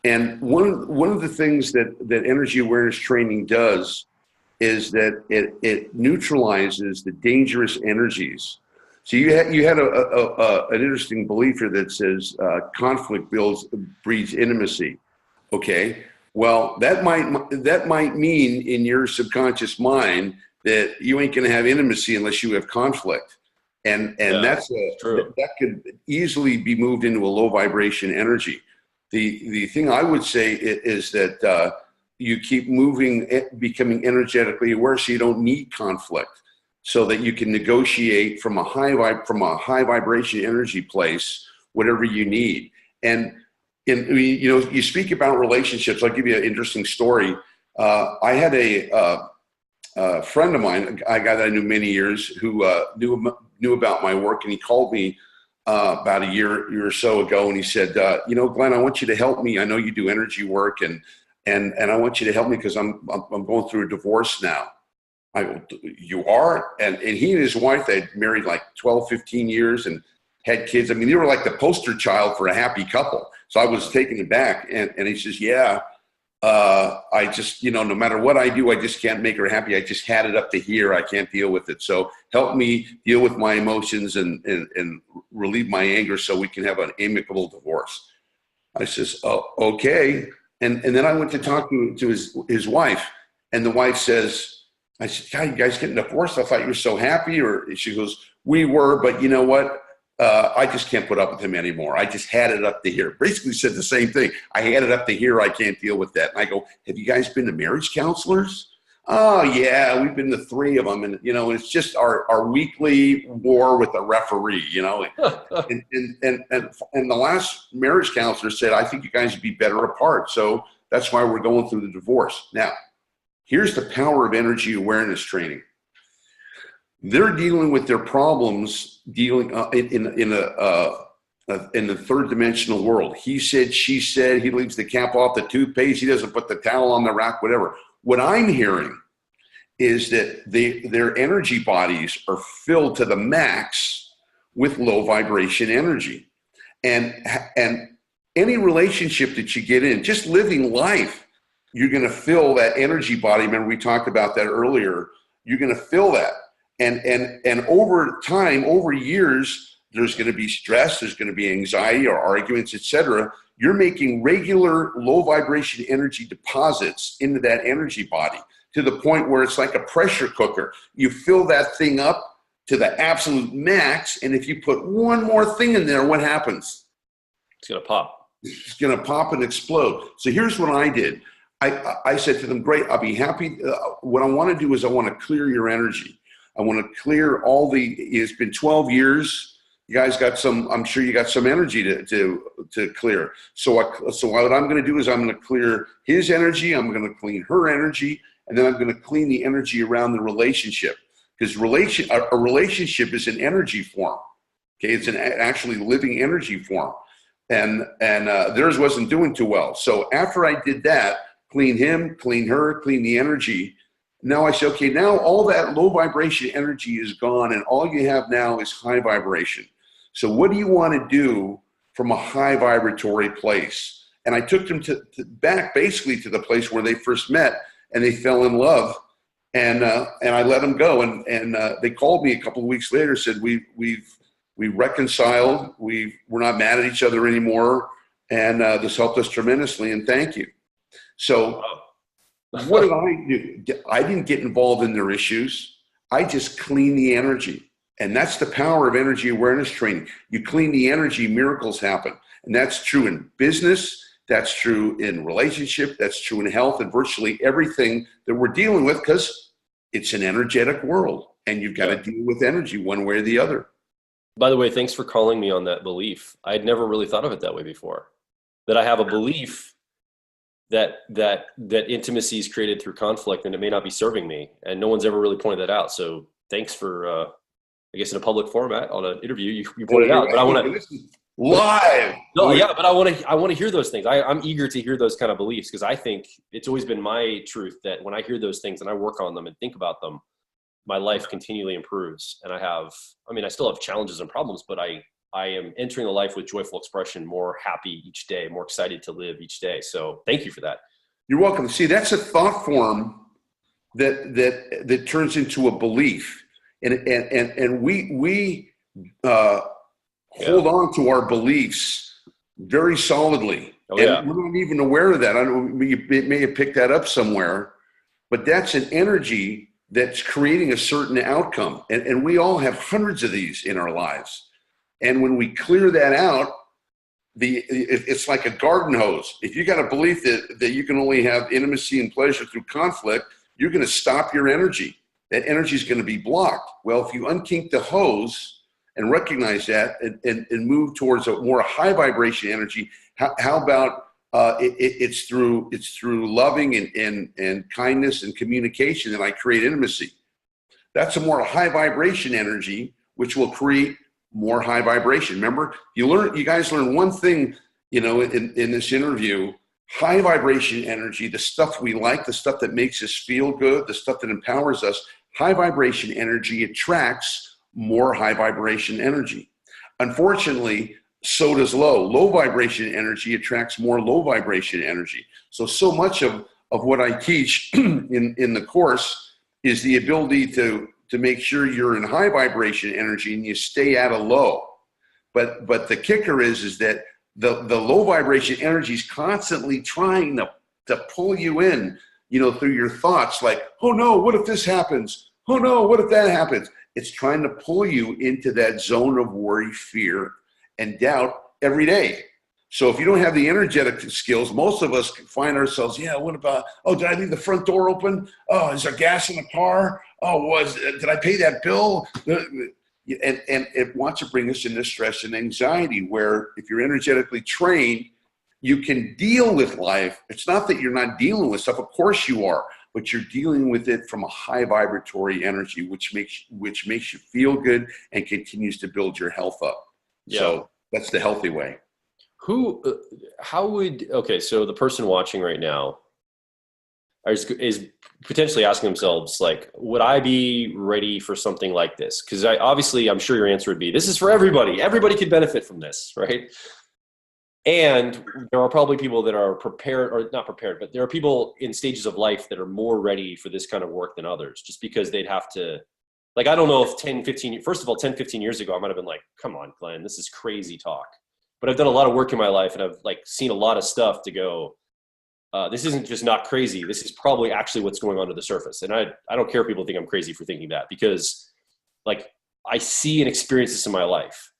And one of the things that energy awareness training does is that it neutralizes the dangerous energies. So you had an interesting belief here that says conflict breeds intimacy. Okay. Well, that might mean in your subconscious mind that you ain't going to have intimacy unless you have conflict, and that's true. That could easily be moved into a low vibration energy. The thing I would say is that you keep moving, becoming energetically aware, so you don't need conflict, so that you can negotiate from a high vibration energy place whatever you need. And you speak about relationships. I'll give you an interesting story. I had a friend of mine, a guy that I knew many years, who knew about my work, and he called me about a year or so ago, and he said, Glenn, I want you to help me. I know you do energy work, and I want you to help me because I'm going through a divorce now. I go, you are? And he and his wife, they'd married like 12, 15 years and had kids. I mean, they were like the poster child for a happy couple. So I was taken aback, and he says, I just, no matter what I do, I just can't make her happy. I just had it up to here. I can't deal with it. So help me deal with my emotions and relieve my anger so we can have an amicable divorce. I says, oh, okay. And then I went to talk to his wife, and the wife says, I said, God, you guys getting divorced? I thought you were so happy. Or she goes, we were, but you know what? I just can't put up with him anymore. I just had it up to here. Basically said the same thing. I had it up to here. I can't deal with that. And I go, have you guys been to marriage counselors? Oh, yeah, we've been to 3 of them. And, it's just our weekly war with a referee, and the last marriage counselor said, I think you guys would be better apart. So that's why we're going through the divorce. Now, here's the power of energy awareness training. They're dealing with their problems, in the third dimensional world. He said, she said, he leaves the cap off the toothpaste. He doesn't put the towel on the rack, whatever. What I'm hearing is that their energy bodies are filled to the max with low vibration energy. And any relationship that you get in, just living life, you're going to fill that energy body. Remember, we talked about that earlier. You're going to fill that. And over time, over years, there's going to be stress, there's going to be anxiety or arguments, etc. You're making regular low vibration energy deposits into that energy body to the point where it's like a pressure cooker. You fill that thing up to the absolute max, and if you put one more thing in there, what happens? It's going to pop. It's going to pop and explode. So here's what I did. I said to them, great, I'll be happy. What I want to do is I want to clear your energy. I want to clear it's been 12 years. You guys got some, I'm sure you got some energy to clear. So what I'm going to do is I'm going to clear his energy. I'm going to clean her energy. And then I'm going to clean the energy around the relationship. Because a relationship is an energy form. Okay, it's an actually living energy form. And theirs wasn't doing too well. So after I did that, clean him, clean her, clean the energy. Now I say, okay, now all that low vibration energy is gone, and all you have now is high vibration. So what do you want to do from a high vibratory place? And I took them back basically to the place where they first met, and they fell in love, and I let them go. And they called me a couple of weeks later, said we reconciled, we're not mad at each other anymore, and this helped us tremendously, and thank you. So what did I do? I didn't get involved in their issues. I just cleaned the energy. And that's the power of energy awareness training. You clean the energy, miracles happen. And that's true in business. That's true in relationship. That's true in health and virtually everything that we're dealing with, because it's an energetic world. And you've got to deal with energy one way or the other. By the way, thanks for calling me on that belief. I'd never really thought of it that way before. That I have a belief that intimacy is created through conflict, and it may not be serving me, and no one's ever really pointed that out. So thanks for, I guess in a public format on an interview, you pointed it out. But I want to live. No, yeah, but I want to hear those things. I'm eager to hear those kind of beliefs, because I think it's always been my truth that when I hear those things and I work on them and think about them, my life continually improves. And I still have challenges and problems, but I am entering the life with joyful expression, more happy each day, more excited to live each day. So thank you for that. You're welcome. See, that's a thought form that turns into a belief, and we hold on to our beliefs very solidly. And we're not even aware of that. I don't know, you may have picked that up somewhere, but that's an energy that's creating a certain outcome. And we all have hundreds of these in our lives. And when we clear that out, it's like a garden hose. If you got a belief that you can only have intimacy and pleasure through conflict, you're going to stop your energy. That energy is going to be blocked. Well, if you unkink the hose and recognize that and move towards a more high vibration energy, how about it's through loving and kindness and communication that I create intimacy. That's a more high vibration energy, which will create more high vibration. Remember, you guys learn one thing, in this interview: high vibration energy, the stuff we like, the stuff that makes us feel good, the stuff that empowers us. High vibration energy attracts more high vibration energy. Unfortunately, so does low vibration energy attracts more low vibration energy. So much of what I teach in the course is the ability to make sure you're in high vibration energy and you stay at a low. But the kicker is that the low vibration energy is constantly trying to pull you in, through your thoughts, like, oh no, what if this happens? Oh no, what if that happens? It's trying to pull you into that zone of worry, fear, and doubt every day. So if you don't have the energetic skills, most of us find ourselves, what about, did I leave the front door open? Oh, is there gas in the car? Oh, did I pay that bill? And it wants to bring us into stress and anxiety, where if you're energetically trained, you can deal with life. It's not that you're not dealing with stuff. Of course you are, but you're dealing with it from a high vibratory energy, which makes you feel good and continues to build your health up. Yeah. So that's the healthy way. So the person watching right now, is potentially asking themselves, like, would I be ready for something like this? Because obviously, I'm sure your answer would be, this is for everybody. Everybody could benefit from this, right? And there are probably people that are prepared, or not prepared, but there are people in stages of life that are more ready for this kind of work than others, just because they'd have to, like, I don't know if 10, 15 years ago, I might've been like, come on, Glenn, this is crazy talk. But I've done a lot of work in my life, and I've like seen a lot of stuff to go, this isn't just not crazy. This is probably actually what's going on to the surface. And I don't care if people think I'm crazy for thinking that, because like I see and experience this in my life.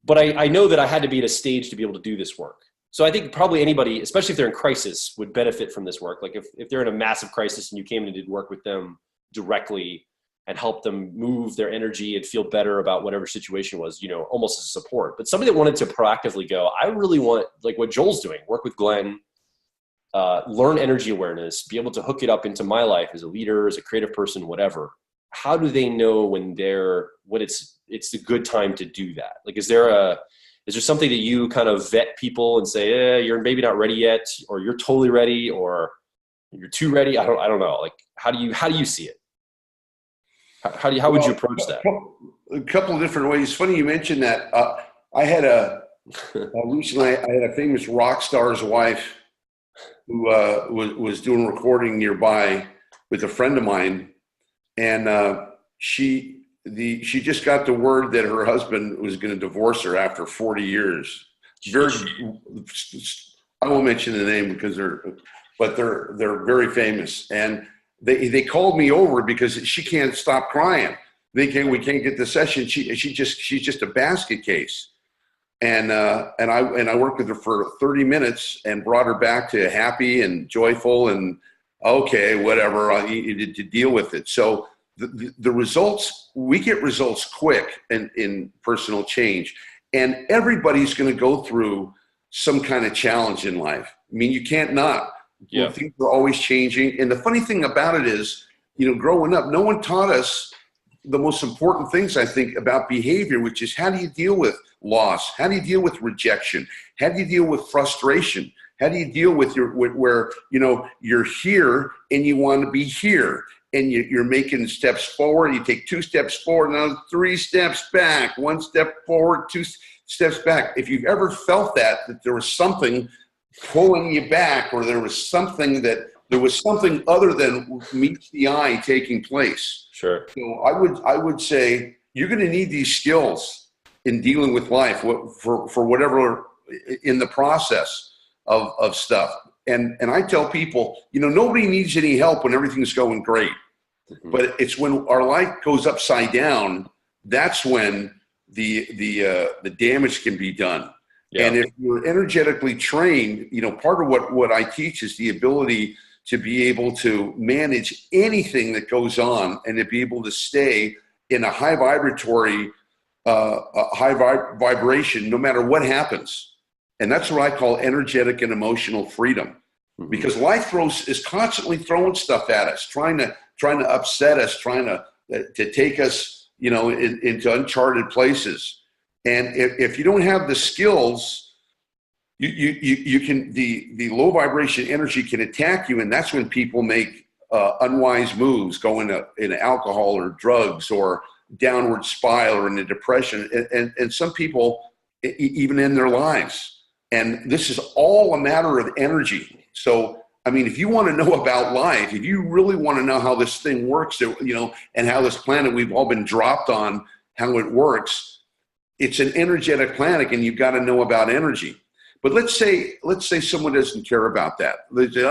But I know that I had to be at a stage to be able to do this work. So I think probably anybody, especially if they're in crisis, would benefit from this work. Like if they're in a massive crisis and you came and did work with them directly and helped them move their energy and feel better about whatever situation was, you know, almost as support. But somebody that wanted to proactively go, I really want, like what Joel's doing, work with Glenn, learn energy awareness, be able to hook it up into my life as a leader, as a creative person, whatever. How do they know when it's a good time to do that? Like, is there something that you kind of vet people and say, you're maybe not ready yet, or you're totally ready, or you're too ready? I don't know. Like, how do you see it? How would you approach that? A couple of different ways. Funny you mentioned that. I had recently I had a famous rock star's wife who was doing recording nearby with a friend of mine, and she just got the word that her husband was going to divorce her after 40 years. I won't mention the name because they're very famous, and they called me over because she can't stop crying. We can't get the session. She's just a basket case. And I worked with her for 30 minutes and brought her back to happy and joyful and okay, whatever, I needed to deal with it. So the results, we get results quick in personal change, and everybody's going to go through some kind of challenge in life. I mean, you can't not. Yeah. Things are always changing. And the funny thing about it is, you know, growing up, no one taught us the most important things, I think, about behavior, which is how do you deal with loss? How do you deal with rejection? How do you deal with frustration? How do you deal with where, you know, you're here and you want to be here, and you're making steps forward. You take 2 steps forward, now 3 steps back, 1 step forward, 2 steps back. If you've ever felt that there was something pulling you back, or there was something other than meets the eye taking place. Sure. So I would say you're going to need these skills in dealing with life for whatever in the process of stuff. And I tell people, you know, nobody needs any help when everything's going great. Mm-hmm. But it's when our life goes upside down, that's when the damage can be done. Yeah. And if you're energetically trained, you know, part of what I teach is the ability to be able to manage anything that goes on, and to be able to stay in a high vibratory, vibration, no matter what happens. And that's what I call energetic and emotional freedom, mm-hmm. because life is constantly throwing stuff at us, trying to upset us, trying to take us, you know, into uncharted places. And if you don't have the skills, you can, the low vibration energy can attack you. And that's when people make unwise moves, go into alcohol or drugs or downward spiral or into depression. And some people even end their lives. And this is all a matter of energy. So, I mean, if you want to know about life, if you really want to know how this thing works, you know, and how this planet we've all been dropped on, how it works, it's an energetic planet, and you've got to know about energy. But let's say someone doesn't care about that. They say,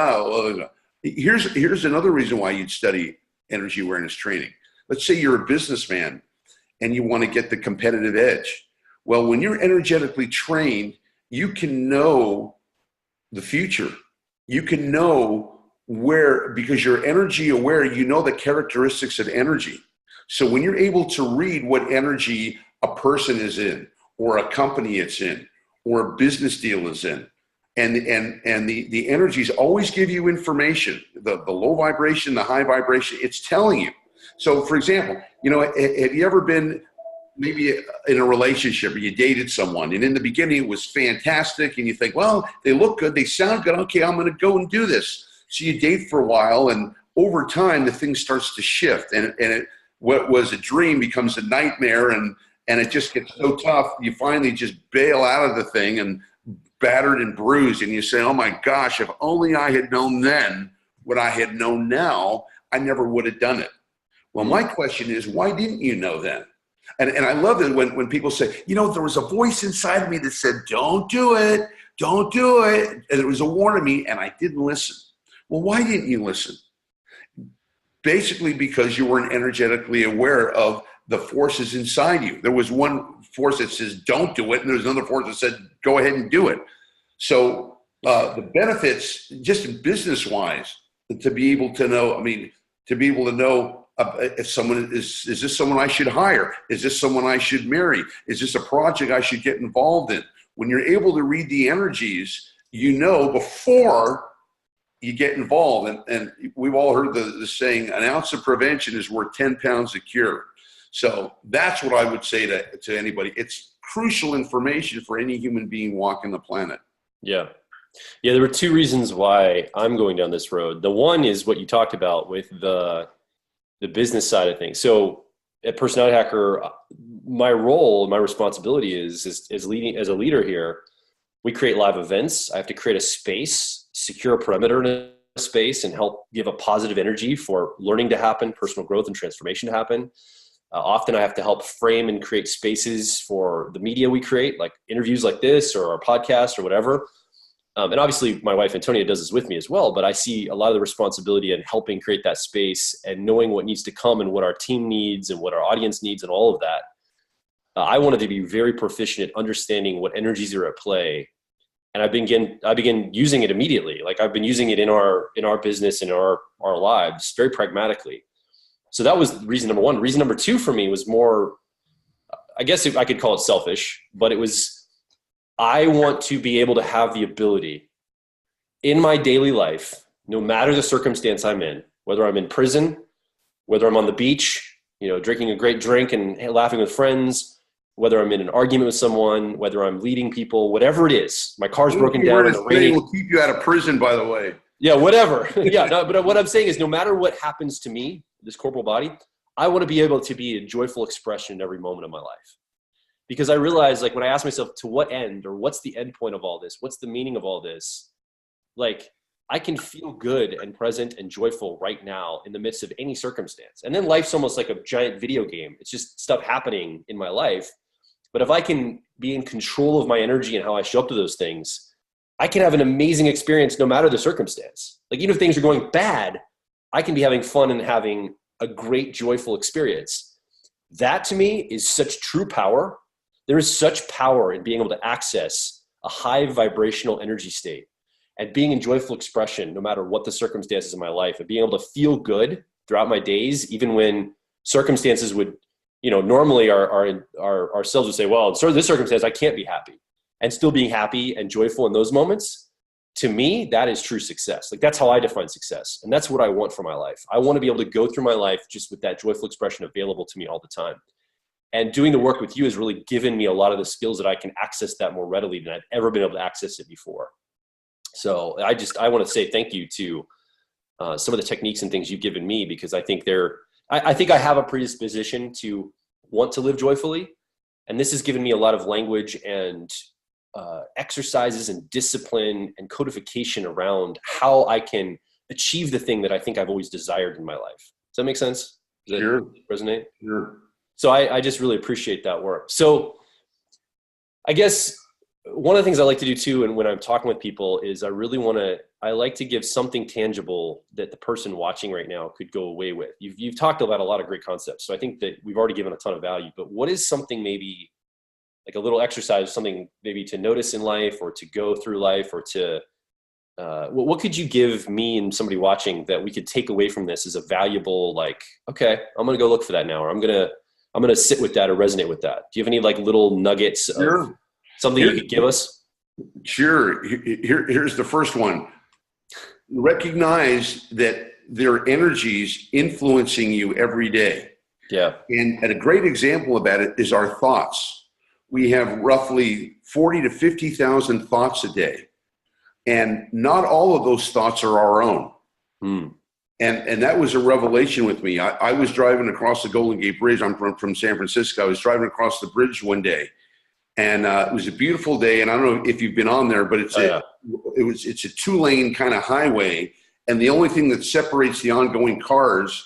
here's another reason why you'd study energy awareness training. Let's say you're a businessman and you want to get the competitive edge. Well, when you're energetically trained, you can know the future. You can know where, because you're energy aware, you know the characteristics of energy. So when you're able to read what energy a person is in, or a company it's in, or a business deal is in, and the energies always give you information, the low vibration, the high vibration, it's telling you. So for example, you know, have you ever been maybe in a relationship, or you dated someone, and in the beginning it was fantastic, and you think, well, they look good, they sound good, okay, I'm going to go and do this. So you date for a while, and over time, the thing starts to shift, and what was a dream becomes a nightmare, and it just gets so tough. You finally just bail out of the thing, and battered and bruised, and you say, oh my gosh, if only I had known then what I had known now, I never would have done it. Well, my question is, why didn't you know then? And I love it when people say, there was a voice inside of me that said, don't do it, don't do it. And it was a warning me, and I didn't listen. Well, why didn't you listen? Basically because you weren't energetically aware of the forces inside you. There was one force that says, don't do it, and there's another force that said, go ahead and do it. So the benefits, just business-wise, to be able to know, if someone is this someone I should hire? Is this someone I should marry? Is this a project I should get involved in? When you're able to read the energies, before you get involved. And we've all heard the saying, an ounce of prevention is worth 10 pounds of cure. So that's what I would say to anybody. It's crucial information for any human being walking the planet. Yeah. Yeah, there were two reasons why I'm going down this road. The one is what you talked about with the business side of things. So at Personality Hacker, my role, my responsibility is leading as a leader here. We create live events. I have to create a space, secure a perimeter in a space, and help give a positive energy for learning to happen, personal growth and transformation to happen. Often I have to help frame and create spaces for the media we create, like interviews like this or our podcast or whatever. And obviously my wife, Antonia, does this with me as well, but I see a lot of the responsibility in helping create that space and knowing what needs to come and what our team needs and what our audience needs and all of that. I wanted to be very proficient at understanding what energies are at play. And I began using it immediately. Like I've been using it in our business, in our lives, very pragmatically. So that was reason number one. Reason number two for me was more, I guess I could call it selfish, but it was, I want to be able to have the ability in my daily life, no matter the circumstance I'm in, whether I'm in prison, whether I'm on the beach, drinking a great drink and laughing with friends, whether I'm in an argument with someone, whether I'm leading people, whatever it is, my car's broken down and the rain will keep you out of prison, by the way. Yeah, whatever. Yeah, no, but what I'm saying is no matter what happens to me, this corporal body, I want to be able to be a joyful expression in every moment of my life. Because I realize, like, when I ask myself to what end, or what's the end point of all this? What's the meaning of all this? Like, I can feel good and present and joyful right now in the midst of any circumstance. And then life's almost like a giant video game. It's just stuff happening in my life. But if I can be in control of my energy and how I show up to those things, I can have an amazing experience no matter the circumstance. Like, even if things are going bad, I can be having fun and having a great, joyful experience. That to me is such true power. There is such power in being able to access a high vibrational energy state and being in joyful expression, no matter what the circumstances in my life, and being able to feel good throughout my days, even when circumstances would, normally ourselves would say, well, in this circumstance, I can't be happy. And still being happy and joyful in those moments, to me, that is true success. Like, that's how I define success. And that's what I want for my life. I want to be able to go through my life just with that joyful expression available to me all the time. And doing the work with you has really given me a lot of the skills that I can access that more readily than I've ever been able to access it before. So I want to say thank you to some of the techniques and things you've given me, because I think I think I have a predisposition to want to live joyfully. And this has given me a lot of language and exercises and discipline and codification around how I can achieve the thing that I think I've always desired in my life. Does that make sense? Does Sure. that resonate? Sure. So I just really appreciate that work. So I guess one of the things I like to do too, and when I'm talking with people, is I like to give something tangible that the person watching right now could go away with. You've talked about a lot of great concepts. So I think that we've already given a ton of value, but what is something maybe like a little exercise, something maybe to notice in life or to go through life, or to, what could you give me and somebody watching that we could take away from this as a valuable, like, okay, I'm going to go look for that now, or I'm going to sit with that or resonate with that. Do you have any like little nuggets of something you could give us? Sure. Here's the first one. Recognize that there are energies influencing you every day. Yeah. And a great example of that is our thoughts. We have roughly 40 to 50,000 thoughts a day. And not all of those thoughts are our own. Hmm. And that was a revelation with me. I was driving across the Golden Gate Bridge. I'm from San Francisco. I was driving across the bridge one day, and it was a beautiful day. And I don't know if you've been on there, but it's a 2-lane kind of highway, and the only thing that separates the ongoing cars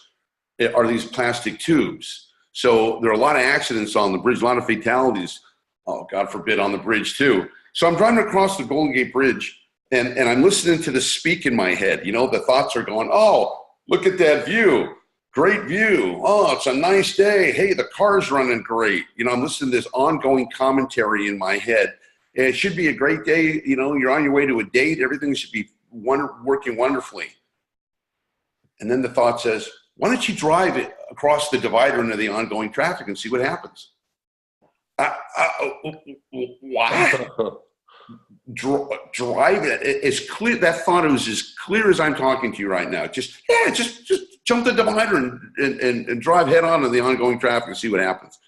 are these plastic tubes. So there are a lot of accidents on the bridge, a lot of fatalities. Oh, God forbid, on the bridge too. So I'm driving across the Golden Gate Bridge, and I'm listening to the speak in my head. The thoughts are going, oh, look at that view. Great view. Oh, it's a nice day. Hey, the car's running great. I'm listening to this ongoing commentary in my head. It should be a great day. You're on your way to a date. Everything should be working wonderfully. And then the thought says, why don't you drive it across the divider into the ongoing traffic and see what happens? What? Drive it. It's clear. That thought was as clear as I'm talking to you right now. Just jump the divider and drive head on to the ongoing traffic and see what happens.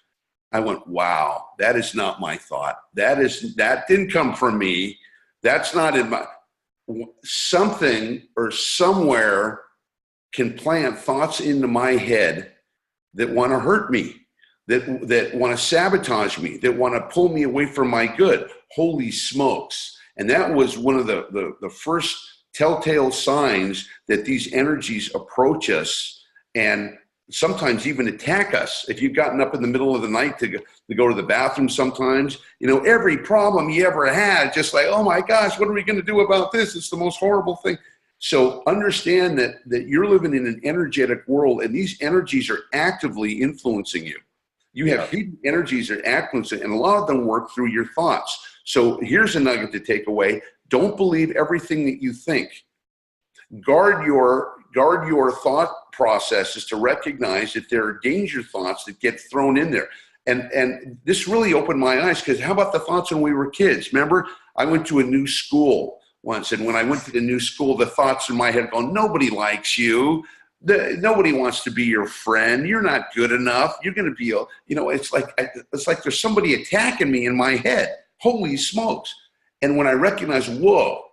I went, wow, that is not my thought. That didn't come from me. That's not in my, something or somewhere can plant thoughts into my head that want to hurt me, that want to sabotage me, that want to pull me away from my good. Holy smokes. And that was one of the first telltale signs that these energies approach us and sometimes even attack us. If you've gotten up in the middle of the night to go to the bathroom sometimes, every problem you ever had, just like, oh my gosh, what are we going to do about this? It's the most horrible thing. So understand that you're living in an energetic world, and these energies are actively influencing you. You have hidden energies that are influencing, and a lot of them work through your thoughts. So here's a nugget to take away. Don't believe everything that you think. Guard your thought processes to recognize that there are danger thoughts that get thrown in there. And this really opened my eyes, because how about the thoughts when we were kids? Remember, I went to a new school once, and when I went to the new school, the thoughts in my head go, nobody likes you. Nobody wants to be your friend. You're not good enough. You're going to be, it's like there's somebody attacking me in my head. Holy smokes. And when I recognize, whoa,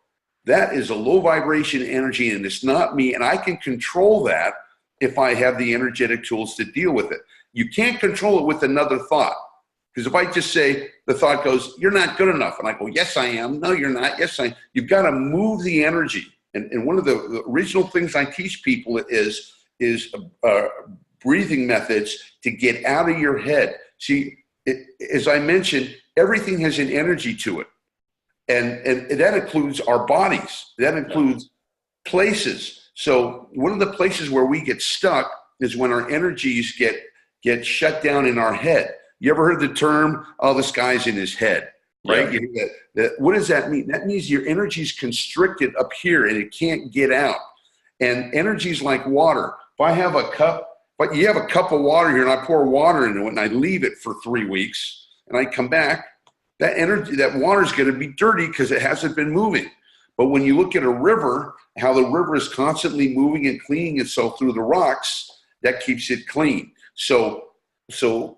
that is a low vibration energy and it's not me, and I can control that if I have the energetic tools to deal with it. You can't control it with another thought. Because if I just say, the thought goes, you're not good enough. And I go, yes, I am. No, you're not. Yes, I am. You've got to move the energy. And one of the original things I teach people is breathing methods to get out of your head. See, as I mentioned, everything has an energy to it. And that includes our bodies. That includes places. So one of the places where we get stuck is when our energies get shut down in our head. You ever heard the term, oh, this guy's in his head, right? Yeah. You hear that. What does that mean? That means your energy is constricted up here and it can't get out. And energy is like water. If I have a cup, but you have a cup of water here and I pour water into it and I leave it for 3 weeks and I come back, that energy, that water is going to be dirty because it hasn't been moving. But when you look at a river, how the river is constantly moving and cleaning itself through the rocks, that keeps it clean. So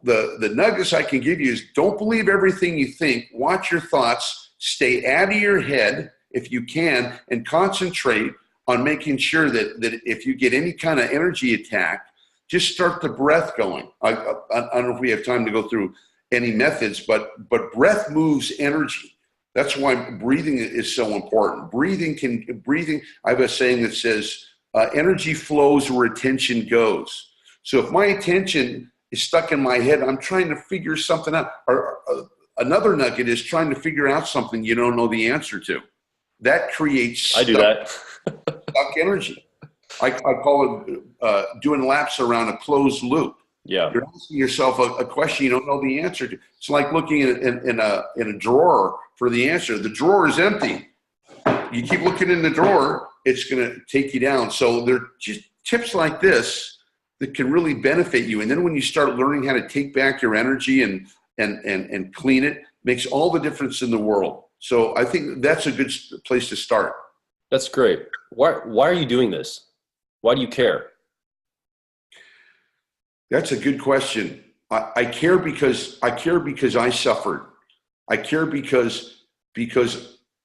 the nuggets I can give you is, don't believe everything you think. Watch your thoughts. Stay out of your head if you can, and concentrate on making sure that if you get any kind of energy attack, just start the breath going. I don't know if we have time to go through any methods, but breath moves energy. That's why breathing is so important. Breathing. I have a saying that says, energy flows where attention goes. So if my attention is stuck in my head, I'm trying to figure something out. Or another nugget is trying to figure out something you don't know the answer to. That creates I do that. stuck energy. I call it doing laps around a closed loop. Yeah. You're asking yourself a question you don't know the answer to. It's like looking in a drawer for the answer. The drawer is empty. You keep looking in the drawer, it's going to take you down. So there are just tips like this that can really benefit you. And then when you start learning how to take back your energy and clean it, makes all the difference in the world. So I think that's a good place to start. That's great. Why are you doing this? Why do you care? That's a good question. I care because I suffered. I care because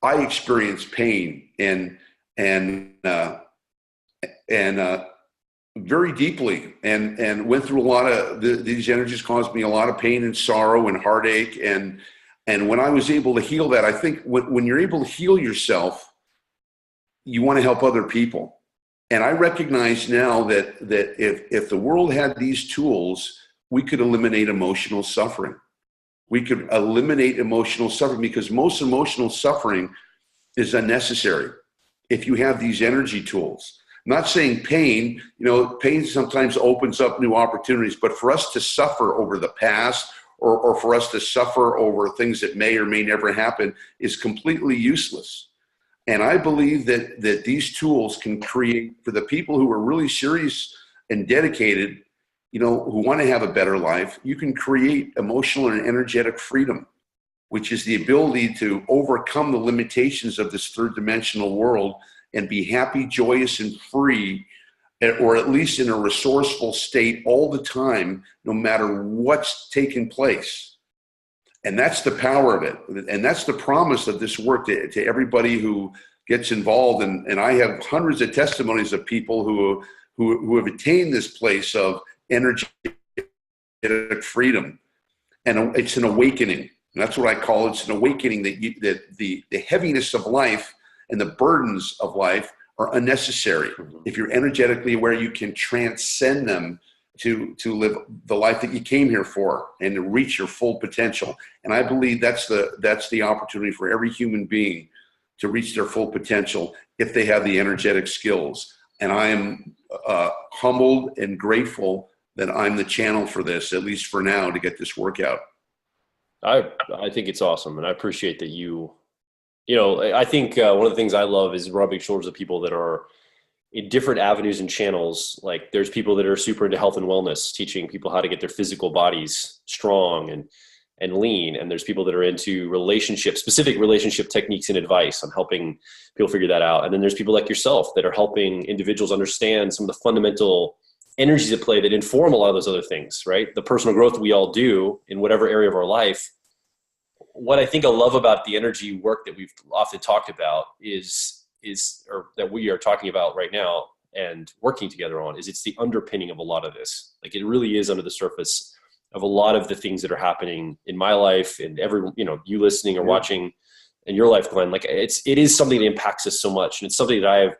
I experienced pain and very deeply, and went through a lot of these energies caused me a lot of pain and sorrow and heartache. And when I was able to heal that, I think when you're able to heal yourself, you want to help other people. And I recognize now that if the world had these tools, we could eliminate emotional suffering. We could eliminate emotional suffering, because most emotional suffering is unnecessary if you have these energy tools. I'm not saying pain, pain sometimes opens up new opportunities, but for us to suffer over the past, or for us to suffer over things that may or may never happen, is completely useless. And I believe that these tools can create, for the people who are really serious and dedicated, who want to have a better life, you can create emotional and energetic freedom, which is the ability to overcome the limitations of this third dimensional world and be happy, joyous, and free, or at least in a resourceful state all the time, no matter what's taking place. And that's the power of it. And that's the promise of this work to everybody who gets involved. And I have hundreds of testimonies of people who have attained this place of energetic freedom. And it's an awakening. And that's what I call it. It's an awakening that the heaviness of life and the burdens of life are unnecessary. If you're energetically aware, you can transcend them to live the life that you came here for and to reach your full potential. And I believe that's the opportunity for every human being to reach their full potential if they have the energetic skills. And I am humbled and grateful that I'm the channel for this, at least for now, to get this work out. I think it's awesome. And I appreciate that I think one of the things I love is rubbing shoulders with people that are in different avenues and channels. Like there's people that are super into health and wellness, teaching people how to get their physical bodies strong and lean. And there's people that are into specific relationship techniques and advice on helping people figure that out. And then there's people like yourself that are helping individuals understand some of the fundamental energies at play that inform a lot of those other things, right? The personal growth we all do in whatever area of our life. What I think I love about the energy work that we've often talked about or that we are talking about right now and working together on, is it's the underpinning of a lot of this. Like it really is under the surface of a lot of the things that are happening in my life and you listening or watching in your life, Glenn. Like it is something that impacts us so much. And it's something that I have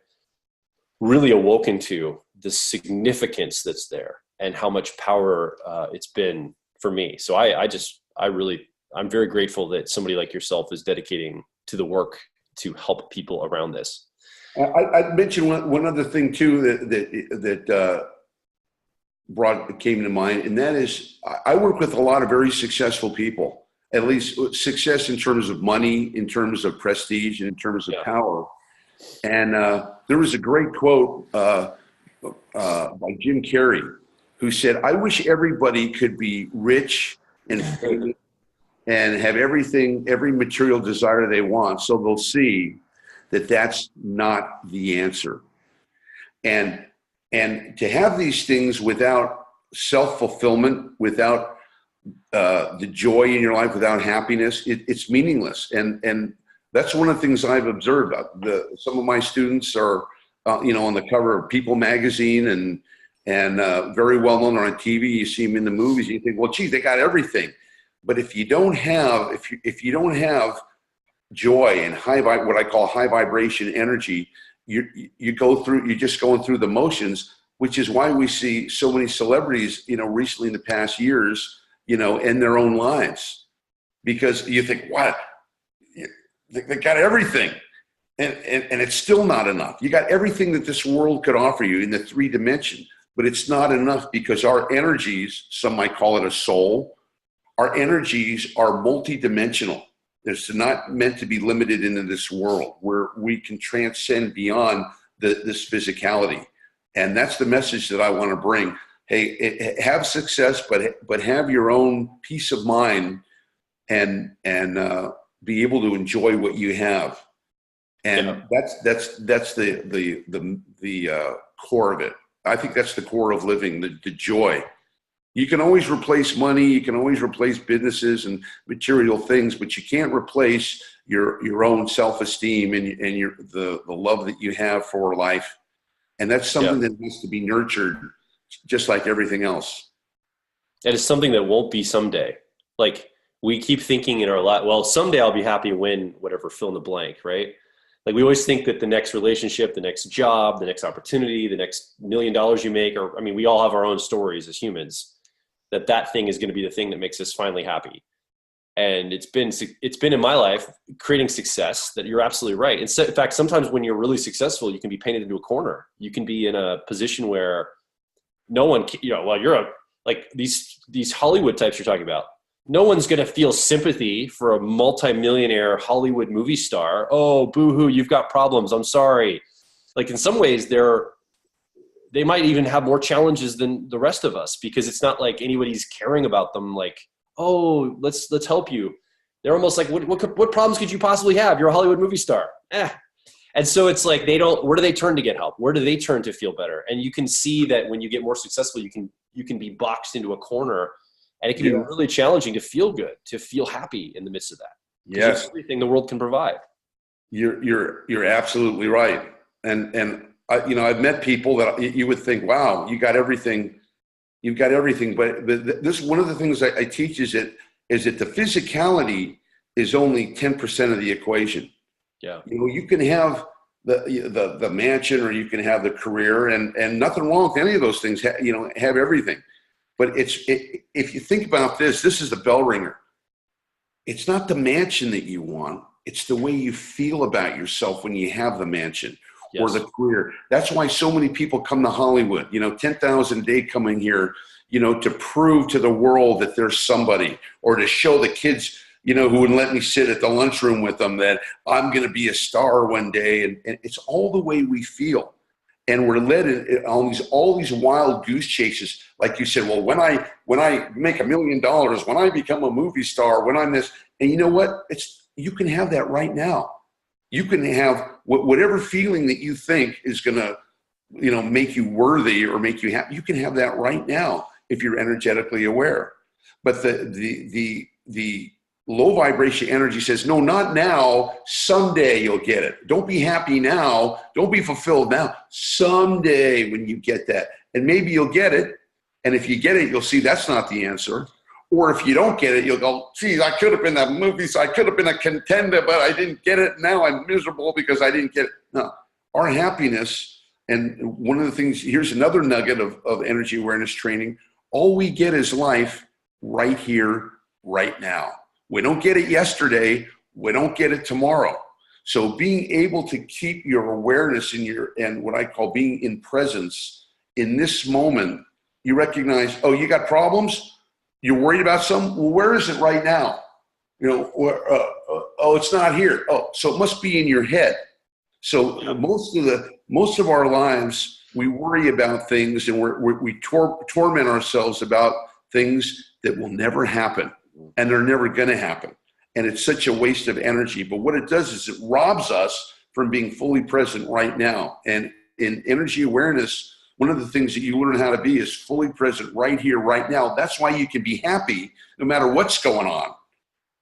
really awoken to, the significance that's there and how much power it's been for me. So I'm very grateful that somebody like yourself is dedicating to the work to help people around this. I'd mention one other thing too that came to mind, and that is I work with a lot of very successful people, at least success in terms of money, in terms of prestige, and in terms of power. And there was a great quote by Jim Carrey, who said, "I wish everybody could be rich and famous and have every material desire they want, so they'll see that that's not the answer." And to have these things without self-fulfillment, without the joy in your life, without happiness, it's meaningless. And that's one of the things I've observed. Some of my students are, on the cover of People magazine and very well known on TV. You see them in the movies, and you think, well, geez, they got everything. But if you don't have joy and what I call high vibration energy, you're just going through the motions, which is why we see so many celebrities, recently in the past years, end their own lives, because you think, what? They got everything. And it's still not enough. You got everything that this world could offer you in the 3 dimension, but it's not enough, because our energies, some might call it a soul, our energies are multidimensional. It's not meant to be limited into this world, where we can transcend beyond this physicality. And that's the message that I want to bring. Hey, have success, but have your own peace of mind and be able to enjoy what you have. And that's the core of it. I think that's the core of living, the joy. You can always replace money, you can always replace businesses and material things, but you can't replace your own self-esteem and the love that you have for life And that's something that needs to be nurtured just like everything else. And it's something that won't be someday. Like we keep thinking in our life, well, someday I'll be happy when whatever, fill in the blank, right? Like we always think that the next relationship, the next job, the next opportunity, the next $1 million you make, or I mean, we all have our own stories as humans, that thing is going to be the thing that makes us finally happy. And it's been in my life creating success that you're absolutely right. In fact, sometimes when you're really successful, you can be painted into a corner. You can be in a position where no one, like these Hollywood types you're talking about. No one's going to feel sympathy for a multimillionaire Hollywood movie star. Oh, boo-hoo, you've got problems. I'm sorry. Like in some ways, they might even have more challenges than the rest of us because it's not like anybody's caring about them. Like, oh, let's help you. They're almost like, what problems could you possibly have? You're a Hollywood movie star. And so it's like where do they turn to get help? Where do they turn to feel better? And you can see that when you get more successful, you can be boxed into a corner. And it can be really challenging to feel good, to feel happy in the midst of that. Yes, it's everything the world can provide. You're absolutely right. And I've met people that you would think, wow, you got everything. You've got everything. But this one of the things I teach is that the physicality is only 10% of the equation. Yeah. You can have the mansion or you can have the career and nothing wrong with any of those things. Have everything. But if you think about this is the bell ringer. It's not the mansion that you want. It's the way you feel about yourself when you have the mansion or the career. That's why so many people come to Hollywood, 10,000 a day coming here, to prove to the world that there's somebody or to show the kids, who wouldn't let me sit at the lunchroom with them that I'm going to be a star one day. And it's all the way we feel. And we're led on all these wild goose chases. Like you said, well, when I make $1 million, when I become a movie star, when I'm this, and you know what? You can have that right now. You can have whatever feeling that you think is going to, make you worthy or make you happy. You can have that right now if you're energetically aware. But the low vibration energy says, no, not now. Someday you'll get it. Don't be happy now. Don't be fulfilled now. Someday when you get that, and maybe you'll get it. And if you get it, you'll see that's not the answer. Or if you don't get it, you'll go, geez, I could have been that movie. So I could have been a contender, but I didn't get it. Now I'm miserable because I didn't get it. No, our happiness. And one of the things, here's another nugget of energy awareness training. All we get is life right here, right now. We don't get it yesterday. We don't get it tomorrow. So being able to keep your awareness and what I call being in presence in this moment, you recognize, oh, you got problems? You're worried about something? Well, where is it right now? Oh, it's not here. Oh, so it must be in your head. So most of our lives, we worry about things and we torment ourselves about things that will never happen. And they're never going to happen. And it's such a waste of energy. But what it does is it robs us from being fully present right now. And in energy awareness, one of the things that you learn how to be is fully present right here, right now. That's why you can be happy no matter what's going on.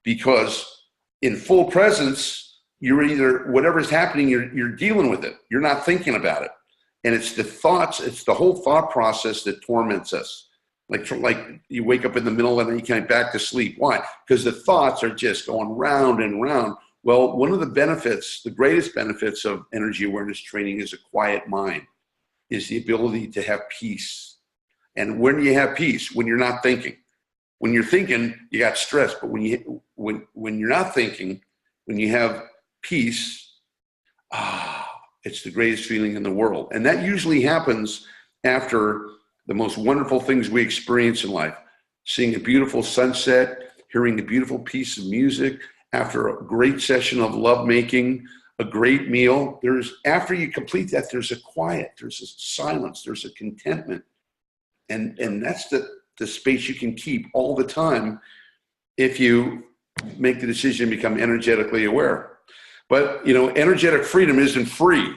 Because in full presence, you're either, whatever's happening, you're dealing with it. You're not thinking about it. And it's the thoughts, it's the whole thought process that torments us. Like you wake up in the middle and then you can't back to sleep. Why? Because the thoughts are just going round and round. Well, one of the benefits, the greatest benefits of energy awareness training is a quiet mind, is the ability to have peace. And when you have peace, when you're not thinking. When you're thinking, you got stress. But when you're not thinking, when you have peace, it's the greatest feeling in the world. And that usually happens after the most wonderful things we experience in life. Seeing a beautiful sunset, hearing a beautiful piece of music, after a great session of lovemaking, a great meal. After you complete that, there's a quiet, there's a silence, there's a contentment. And that's the space you can keep all the time if you make the decision to become energetically aware. But, energetic freedom isn't free.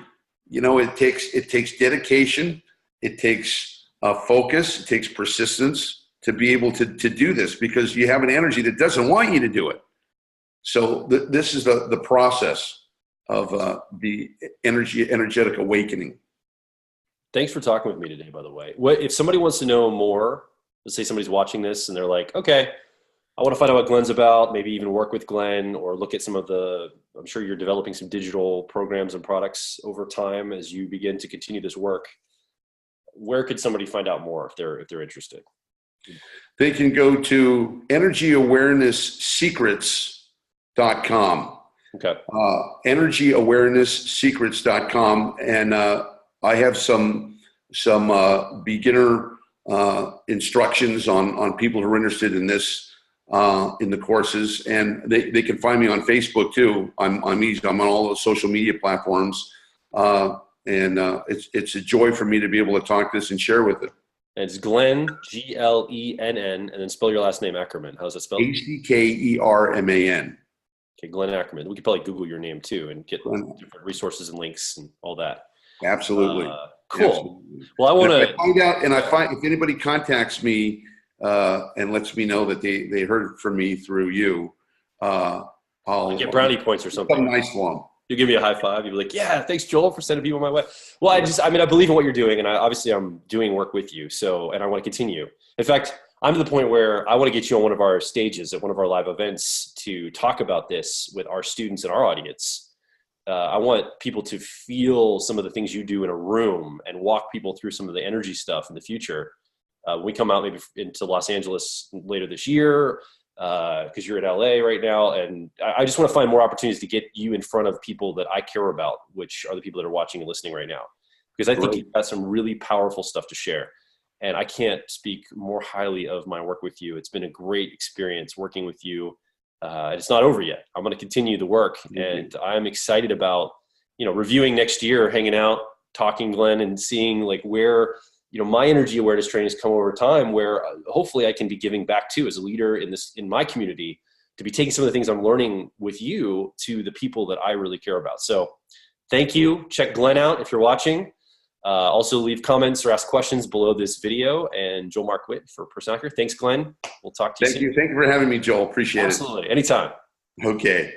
It takes dedication. It takes focus, it takes persistence to be able to do this because you have an energy that doesn't want you to do it. So this is the process of the energetic awakening. Thanks for talking with me today, by the way. What if somebody wants to know more? Let's say somebody's watching this and they're like, okay, I want to find out what Glenn's about, maybe even work with Glenn or look at some of I'm sure you're developing some digital programs and products over time as you begin to continue this work. Where could somebody find out more if they're interested? They can go to energyawareness-secrets.com. Okay. Energyawareness-secrets.com. And I have some beginner instructions on people who are interested in this, in the courses. And they can find me on Facebook too. I'm easy. I'm on all those social media platforms. It's a joy for me to be able to talk this and share with it. And it's Glenn, Glenn, and then spell your last name, Ackerman. How's that spelled? Ackerman. Okay, Glenn Ackerman. We could probably Google your name too and get different resources and links and all that. Absolutely. Cool. Absolutely. Well, I want to if anybody contacts me and lets me know that they heard from me through you, I'll get brownie points or something. Some nice one. You give me a high five. You'll be like, yeah, thanks, Joel, for sending people my way. Well, I believe in what you're doing, and I'm doing work with you. And I want to continue. In fact, I'm to the point where I want to get you on one of our stages at one of our live events to talk about this with our students and our audience. I want people to feel some of the things you do in a room and walk people through some of the energy stuff in the future. We come out maybe into Los Angeles later this year, because you're in LA right now. And I just want to find more opportunities to get you in front of people that I care about, which are the people that are watching and listening right now. Because I think you've got some really powerful stuff to share. And I can't speak more highly of my work with you. It's been a great experience working with you. It's not over yet. I'm going to continue the work. Mm-hmm. And I'm excited about, reviewing next year, hanging out, talking, Glenn, and seeing like where my energy awareness training has come over time, where hopefully I can be giving back to as a leader in my community, to be taking some of the things I'm learning with you to the people that I really care about. So thank you. Check Glenn out if you're watching. Also leave comments or ask questions below this video. And Joel Mark Witt for Personal Hacker. Thanks, Glenn. We'll talk to you soon. Thank you for having me, Joel. Appreciate it. Absolutely. Anytime. Okay.